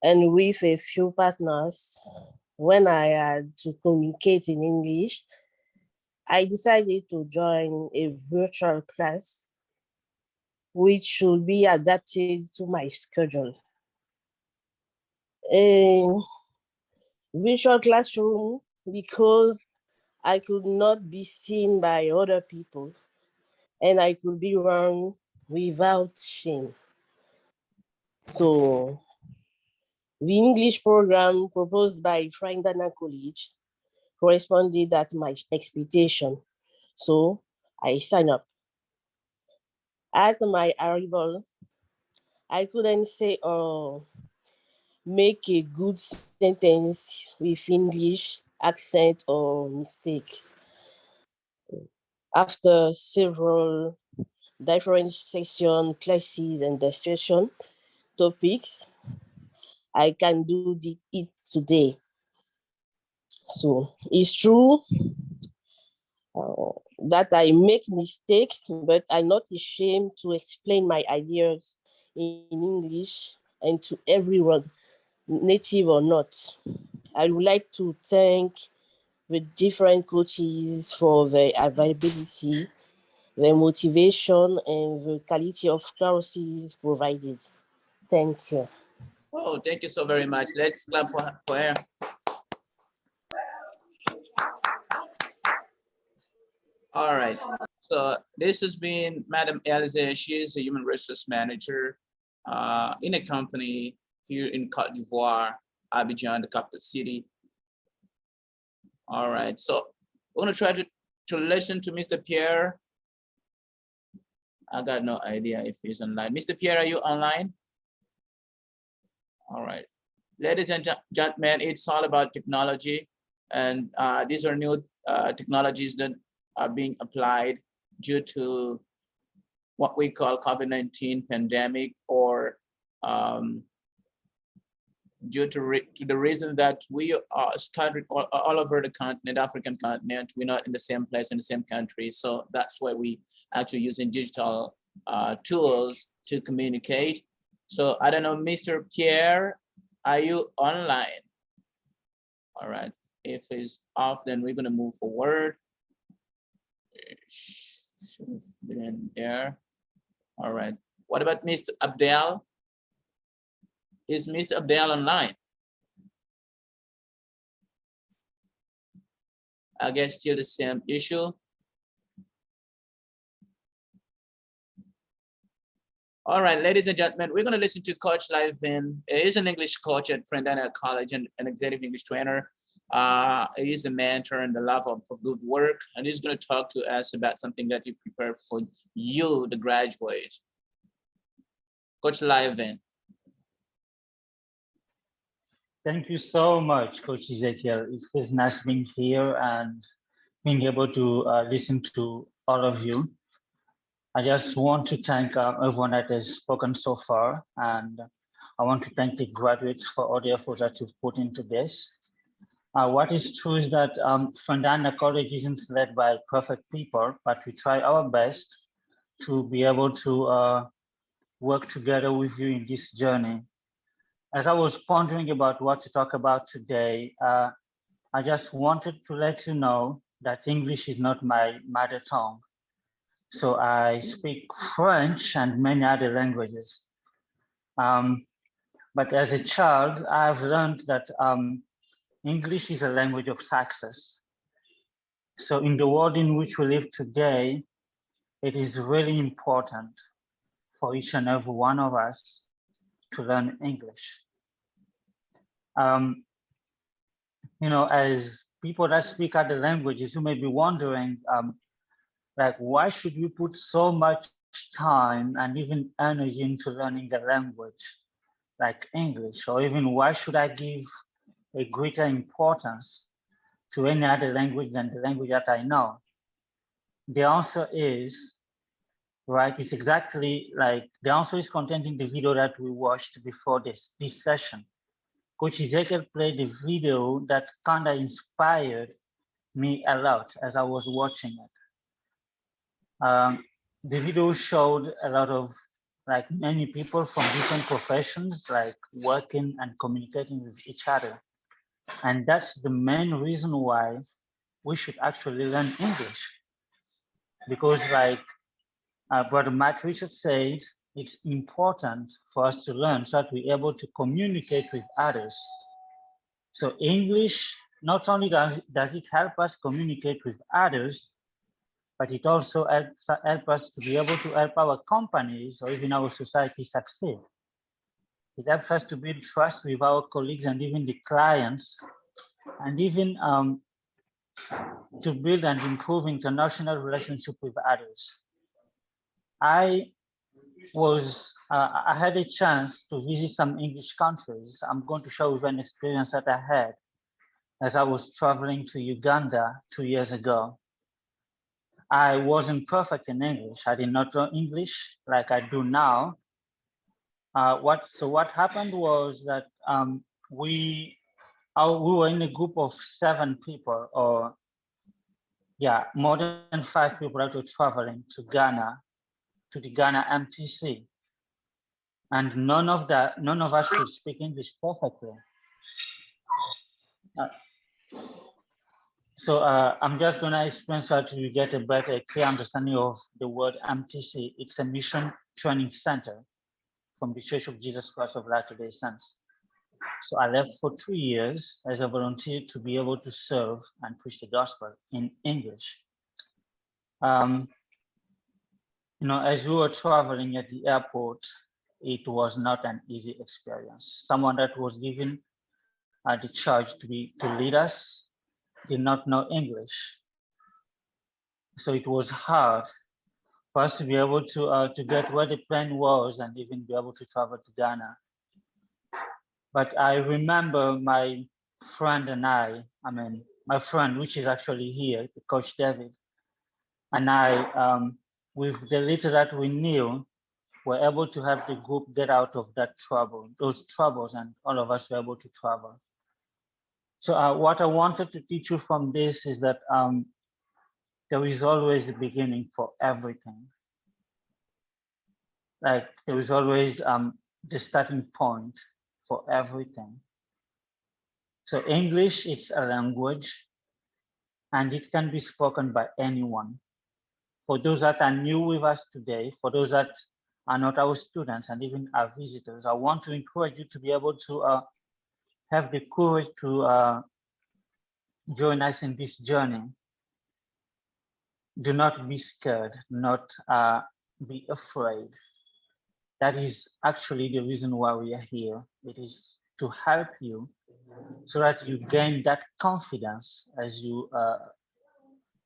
and with a few partners, when I had to communicate in English, I decided to join a virtual class, which should be adapted to my schedule. A virtual classroom because I could not be seen by other people and I could be wrong without shame. So The English program proposed by Friendina College corresponded at my expectation, so I signed up. At my arrival, I couldn't say or make a good sentence with English accent or mistakes. After several different section, classes, and discussion topics, I can do it today. So it's true that I make mistake, but I'm not ashamed to explain my ideas in English and to everyone, native or not. I would like to thank the different coaches for their availability, their motivation, and the quality of courses provided. Thank you. Oh, thank you so very much. Let's clap for her. All right. So this has been Madam Elize. She is a human resource manager in a company here in Cote d'Ivoire, Abidjan, the capital city. All right. So we're going to try to listen to Mr. Pierre. I got no idea if he's online. Mr. Pierre, are you online? All right. Ladies and gentlemen, it's all about technology. And these are new technologies that are being applied due to what we call COVID-19 pandemic, or due to the reason that we are scattered all over the continent, African continent. We're not in the same place, in the same country. So that's why we actually using digital tools to communicate. So I don't know, Mr. Pierre, are you online? All right, if it's off, then we're gonna move forward. Should have been there. All right, what about Mr. Abdel? Is Mr. Abdel online? I guess still the same issue. All right, ladies and gentlemen, we're going to listen to Coach Livin. He is an English coach at Friendina College and an executive English trainer. He is a mentor and the lover of good work, and he's going to talk to us about something that he prepared for you, the graduates. Coach Livin. Thank you so much, Coach Ezekiel. It was nice being here and being able to listen to all of you. I just want to thank everyone that has spoken so far, and I want to thank the graduates for all the effort that you've put into this. What is true is that Friendina College isn't led by perfect people, but we try our best to be able to work together with you in this journey. As I was pondering about what to talk about today, I just wanted to let you know that English is not my mother tongue. So I speak French and many other languages. But as a child, I've learned that English is a language of success. So in the world in which we live today, it is really important for each and every one of us to learn English. You know, as people that speak other languages, you may be wondering, like, why should you put so much time and even energy into learning a language like English? Or even why should I give a greater importance to any other language than the language that I know? The answer is, right, it's exactly like, the answer is contained in the video that we watched before this session. Coach Ezekiel played a video that kind of inspired me a lot as I was watching it. The video showed a lot of, like, many people from different professions, like working and communicating with each other. And that's the main reason why we should actually learn English. Because like Brother Matt Richard said, it's important for us to learn so that we're able to communicate with others. So English, not only does it help us communicate with others, but it also helps us to be able to help our companies or even our society succeed. It helps us to build trust with our colleagues and even the clients, and even to build and improve international relationship with others. I had a chance to visit some English countries. I'm going to share with an experience that I had as I was traveling to Uganda 2 years ago. I wasn't perfect in English. I did not know English like I do now. What happened was that we were in a group of 7 people, or more than 5 people that were traveling to Ghana, to the Ghana MTC. And none of us could speak English perfectly. I'm just gonna explain so that you get a better, clear understanding of the word MTC. It's a mission training center from the Church of Jesus Christ of Latter-day Saints. So I left for 2 years as a volunteer to be able to serve and preach the gospel in English. As we were traveling at the airport, it was not an easy experience. Someone that was given the charge to lead us did not know English. So it was hard for us to be able to get where the plane was and even be able to travel to Ghana. But I remember my friend and my friend, which is actually here, Coach David, and I, with the little that we knew, were able to help the group get out of those troubles, and all of us were able to travel. So what I wanted to teach you from this is that there is always a beginning for everything. Like there is always the starting point for everything. So English is a language and it can be spoken by anyone. For those that are new with us today, for those that are not our students and even our visitors, I want to encourage you to be able to have the courage to join us in this journey. Do not be scared, not be afraid. That is actually the reason why we are here. It is to help you so that you gain that confidence as you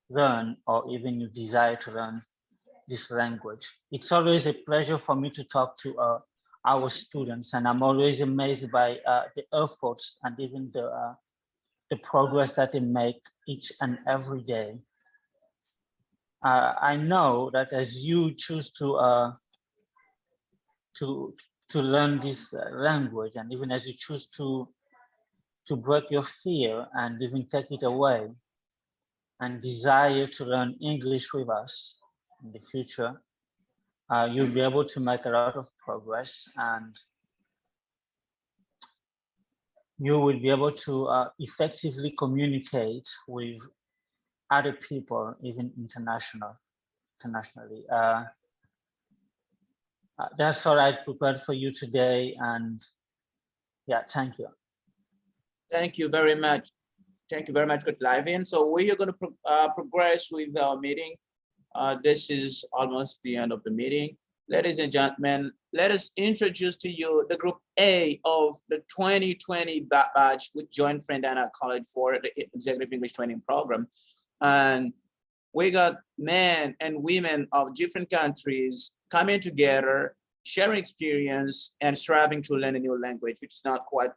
learn, or even you desire to learn this language. It's always a pleasure for me to talk to our students, and I'm always amazed by the efforts and even the progress that they make each and every day. I know that as you choose to learn this language, and even as you choose to break your fear and even take it away and desire to learn English with us in the future, you'll be able to make a lot of progress, and you will be able to effectively communicate with other people, even internationally. That's all I prepared for you today, and thank you. Thank you very much. Thank you very much, Good Living. So we are going to progress with our meeting. This is almost the end of the meeting. Ladies and gentlemen, let us introduce to you the Group A of the 2020 batch, which joined Friendina College for the Executive English Training Program. And we got men and women of different countries coming together, sharing experience and striving to learn a new language, which is not quite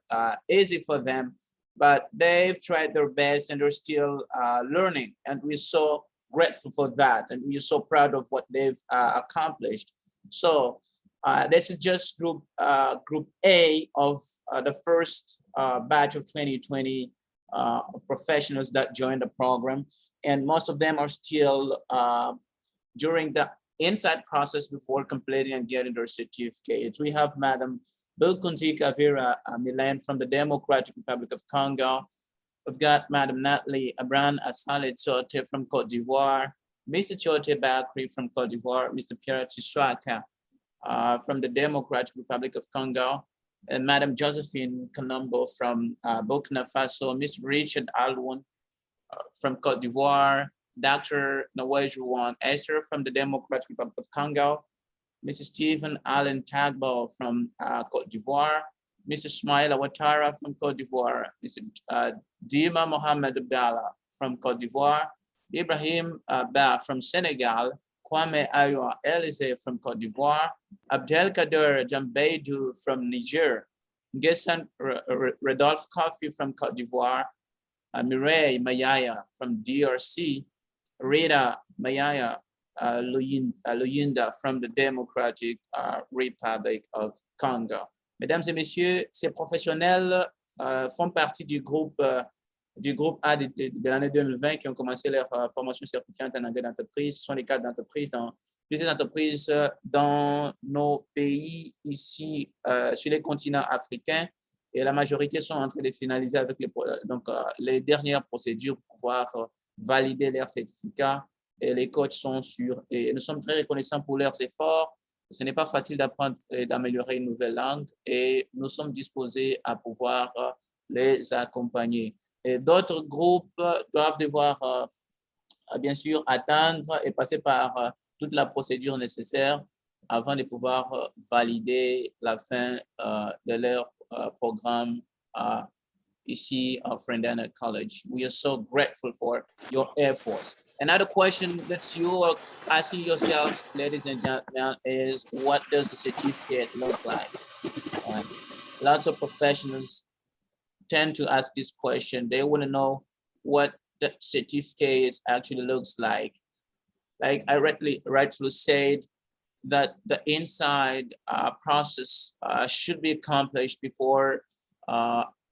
easy for them, but they've tried their best and they're still learning. And we're so grateful for that. And we're so proud of what they've accomplished. So this is just group A of the first batch of 2020 of professionals that joined the program. And most of them are still during the inside process before completing and getting their certificates. We have Madam Bilkunti Kavira Milan from the Democratic Republic of Congo. We've got Madam Natalie Abran Asalit Sote from Cote d'Ivoire, Mr. Chote Bakri from Cote d'Ivoire, Mr. Pierre Chiswaka from the Democratic Republic of Congo, and Madam Josephine Colombo from Burkina Faso, Mr. Richard Alwon from Cote d'Ivoire, Dr. Nawaj Ruwan Esther from the Democratic Republic of Congo, Mr. Stephen Allen Tagbo from Cote d'Ivoire, Mr. Smaila Ouattara from Cote d'Ivoire, Mr. Dima Mohamed Abdallah from Cote d'Ivoire, Ibrahim Ba from Senegal, Kwame Ayoa Elize from Cote d'Ivoire, Abdelkader Jambeidou from Niger, Gessan Rodolphe Kofi from Cote d'Ivoire, Mireille Mayaya from DRC, Rita Mayaya Luyinda from the Democratic Republic of Congo. Mesdames et messieurs, ces professionnels font partie du groupe A de l'année 2020 qui ont commencé leur formation certifiante en anglais d'entreprise. Ce sont les cadres d'entreprise dans plusieurs entreprises dans nos pays ici sur les continents africains. Et la majorité sont en train de finaliser avec les dernières procédures pour pouvoir valider leurs certificats. Et les coachs sont sûrs. Et nous sommes très reconnaissants pour leurs efforts. Ce n'est pas facile d'apprendre et d'améliorer une nouvelle langue. Et nous sommes disposés à pouvoir les accompagner. Et d'autres groupes doivent devoir, bien sûr, attendre et passer par toute la procédure nécessaire avant de pouvoir valider la fin de leur programme ici at Friendina College. We are so grateful for your efforts. Another question that you are asking yourselves, ladies and gentlemen, is what does the certificate look like? Lots of professionals tend to ask this question. They want to know what the certificate actually looks like. Like I rightfully said, that the inside process should be accomplished before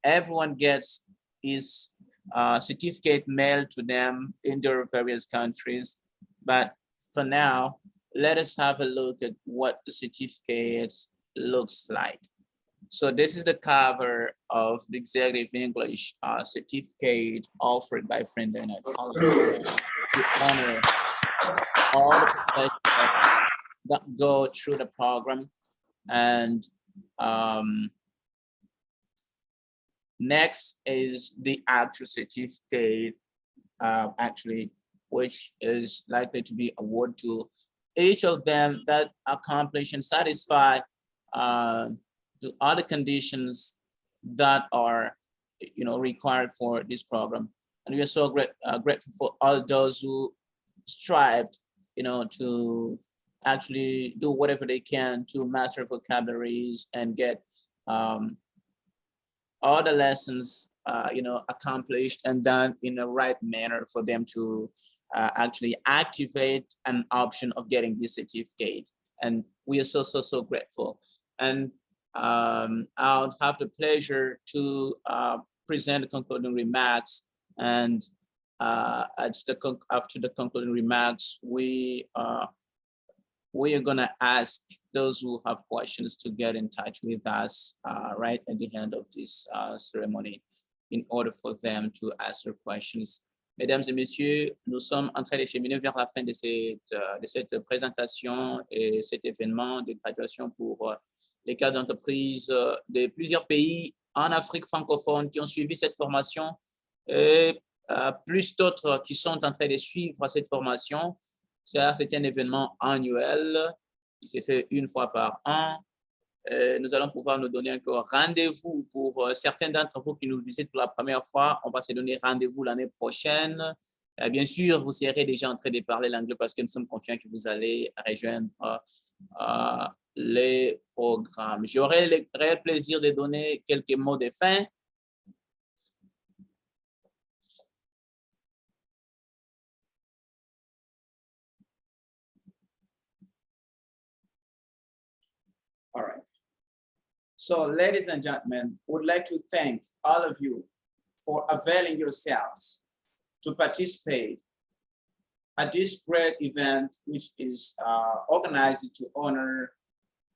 everyone gets his certificate mailed to them in their various countries. But for now, let us have a look at what the certificate looks like. So this is the cover of the Executive English certificate offered by Friendina College to honor all the professionals that go through the program. And next is the actual certificate, actually, which is likely to be awarded to each of them that accomplish and satisfy the other conditions that are, required for this program. And we are so grateful for all those who strived, to actually do whatever they can to master vocabularies and get all the lessons, accomplished and done in the right manner for them to actually activate an option of getting this certificate. And we are so grateful. And I'll have the pleasure to present the concluding remarks. And after the concluding remarks, we are gonna ask those who have questions to get in touch with us right at the end of this ceremony in order for them to ask their questions. Mesdames et messieurs, nous sommes en train de cheminer vers la fin de cette présentation et cet événement de graduation pour les cadres d'entreprise de plusieurs pays en Afrique francophone qui ont suivi cette formation et plus d'autres qui sont en train de suivre cette formation. C'est un événement annuel qui s'est fait une fois par an. Nous allons pouvoir nous donner encore rendez-vous pour certains d'entre vous qui nous visitent pour la première fois. On va se donner rendez-vous l'année prochaine. Bien sûr, vous serez déjà en train de parler l'anglais parce que nous sommes confiants que vous allez rejoindre les programmes. J'aurai le réel plaisir de donner quelques mots de fin. All right. So, ladies and gentlemen, would like to thank all of you for availing yourselves to participate at this great event, which is organized to honor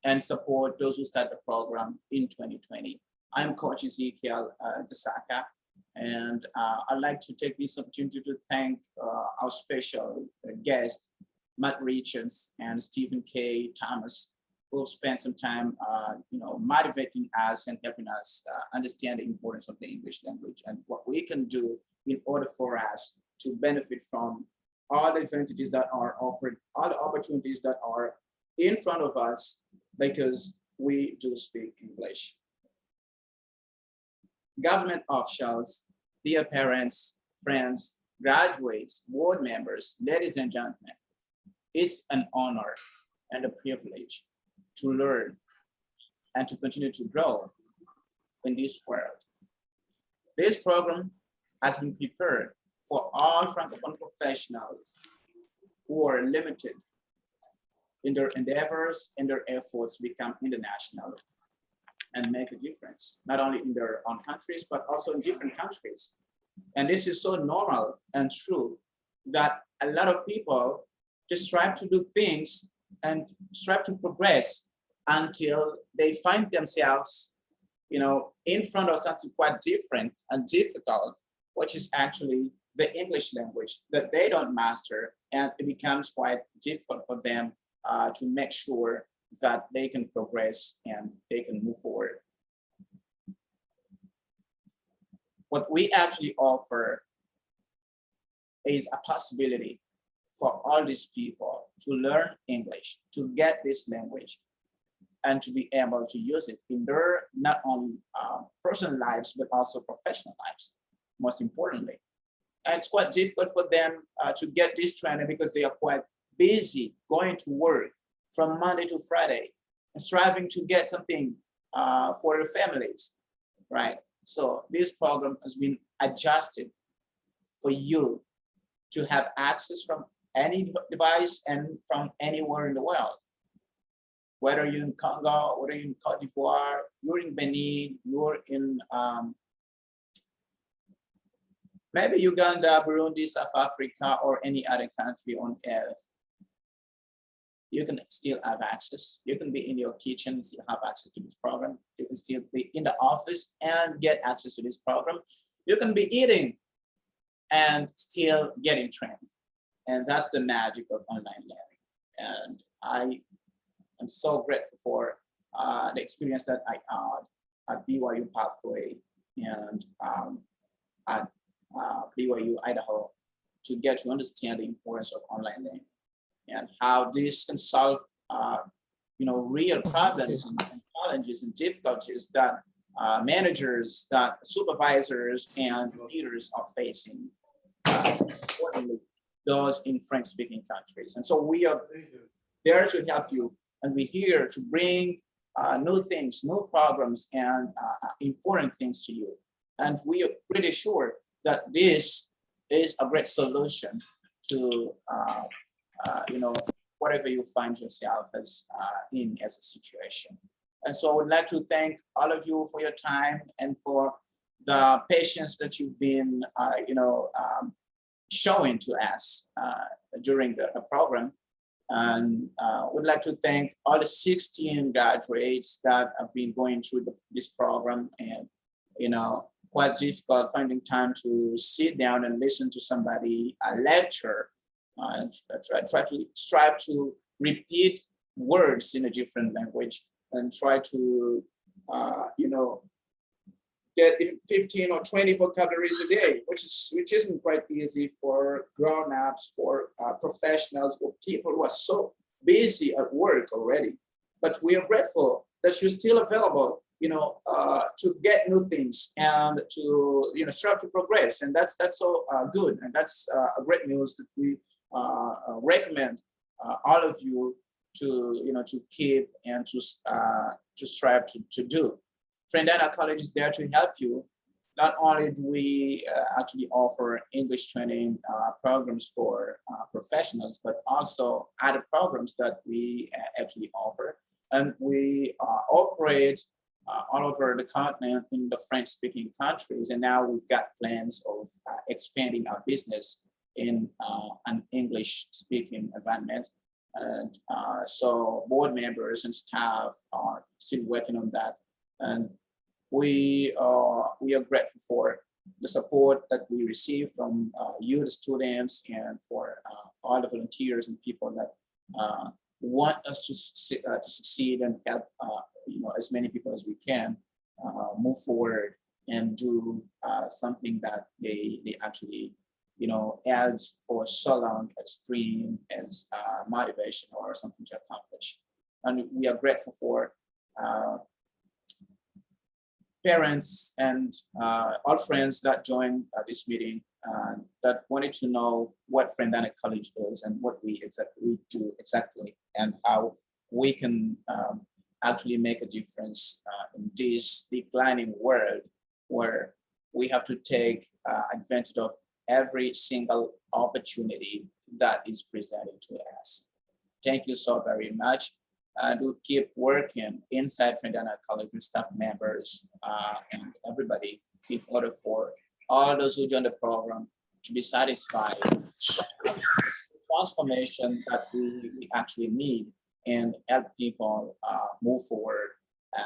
and support those who start the program in 2020. I'm Coach Ezekiel Gasaka, and I'd like to take this opportunity to thank our special guests, Matt Richards and Stephen K. Thomas, who have spent some time, motivating us and helping us understand the importance of the English language and what we can do in order for us to benefit from all the advantages that are offered, all the opportunities that are in front of us because we do speak English. Government officials, dear parents, friends, graduates, board members, ladies and gentlemen, it's an honor and a privilege to learn and to continue to grow in this world. This program has been prepared for all Francophone professionals who are limited in their endeavors and their efforts to become international and make a difference, not only in their own countries, but also in different countries. And this is so normal and true that a lot of people just strive to do things and strive to progress until they find themselves, in front of something quite different and difficult, which is actually the English language that they don't master, and it becomes quite difficult for them to make sure that they can progress and they can move forward. What we actually offer is a possibility for all these people to learn English, to get this language, and to be able to use it in their not only personal lives, but also professional lives, most importantly. And it's quite difficult for them to get this training because they are quite busy going to work from Monday to Friday and striving to get something for their families, right? So this program has been adjusted for you to have access from any device and from anywhere in the world. Whether you're in Congo, whether you're in Cote d'Ivoire, you're in Benin, you're in maybe Uganda, Burundi, South Africa, or any other country on earth, you can still have access. You can be in your kitchen and still have access to this program. You can still be in the office and get access to this program. You can be eating and still getting trained. And that's the magic of online learning. And I am so grateful for the experience that I had at BYU Pathway and at BYU Idaho to get to understand the importance of online learning and how this can solve real problems and challenges and difficulties that managers, that supervisors and leaders are facing, importantly, those in French-speaking countries. And so we are there to help you, and we're here to bring new things, new programs, and important things to you. And we are pretty sure that this is a great solution to whatever you find yourself as a situation. And so I would like to thank all of you for your time and for the patience that you've been showing to us during the program. And would like to thank all the 16 graduates that have been going through this program, and quite difficult finding time to sit down and listen to somebody lecture and strive to repeat words in a different language and try to get 15 or 20 vocabularies a day, which isn't quite easy for grown-ups, for professionals, for people who are so busy at work already. But we are grateful that you're still available, to get new things and to strive to progress, and that's so good, and that's a great news that we recommend all of you to keep and to strive to do. Friendina College is there to help you. Not only do we actually offer English training programs for professionals, but also other programs that we actually offer. And we operate all over the continent in the French-speaking countries. And now we've got plans of expanding our business in an English-speaking environment. And so board members and staff are still working on that. And we are grateful for the support that we receive from you, the students, and for all the volunteers and people that want us to succeed and help as many people as we can move forward and do something that they actually adds for so long as dream, as motivation, or something to accomplish. and we are grateful for parents and all friends that joined this meeting that wanted to know what Friendina College is and what we do exactly, and how we can actually make a difference in this declining world where we have to take advantage of every single opportunity that is presented to us. Thank you so very much. And we'll keep working inside Friendina College with staff members and everybody in order for all those who join the program to be satisfied with the transformation that we actually need and help people move forward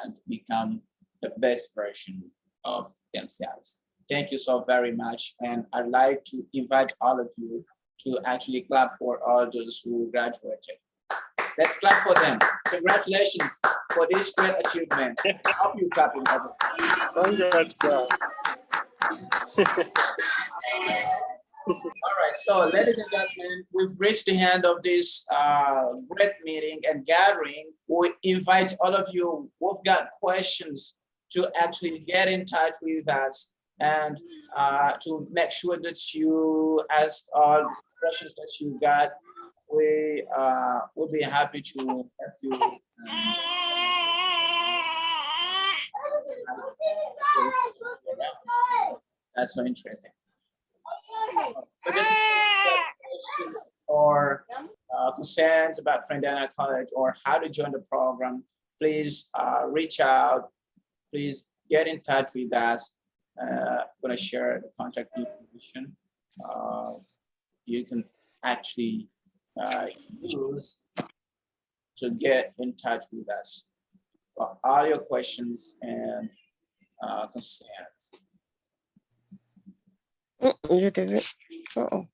and become the best version of themselves. Thank you so very much. And I'd like to invite all of you to actually clap for all those who graduated. Let's clap for them. Congratulations for this great achievement. I hope you clapping over. Congrats, bro. All right, so ladies and gentlemen, we've reached the end of this great meeting and gathering. We invite all of you who've got questions to actually get in touch with us and to make sure that you ask all questions that you got. We will be happy to help you. That's so interesting. So just question or concerns about Friendina College or how to join the program, please reach out. Please get in touch with us. I'm going to share the contact information. You can actually use to get in touch with us for all your questions and concerns. Uh-oh.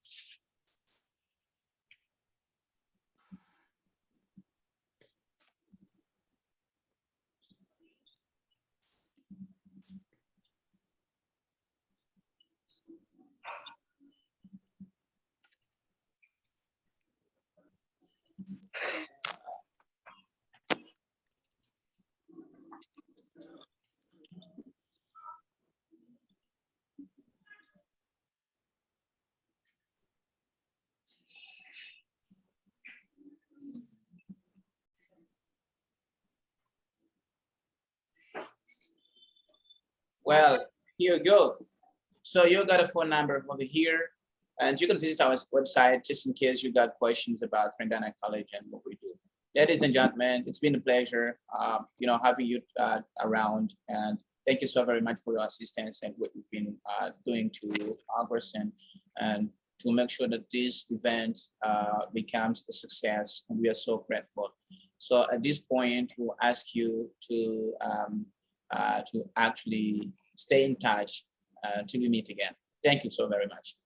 Well, here you go. So you got a phone number over here, and you can visit our website just in case you got questions about Friendina College and what we do. Ladies and gentlemen, it's been a pleasure, having you around, and thank you so very much for your assistance and what you've been doing to Augustin and to make sure that this event becomes a success. And we are so grateful. So at this point, we'll ask you to actually stay in touch till we meet again. Thank you so very much.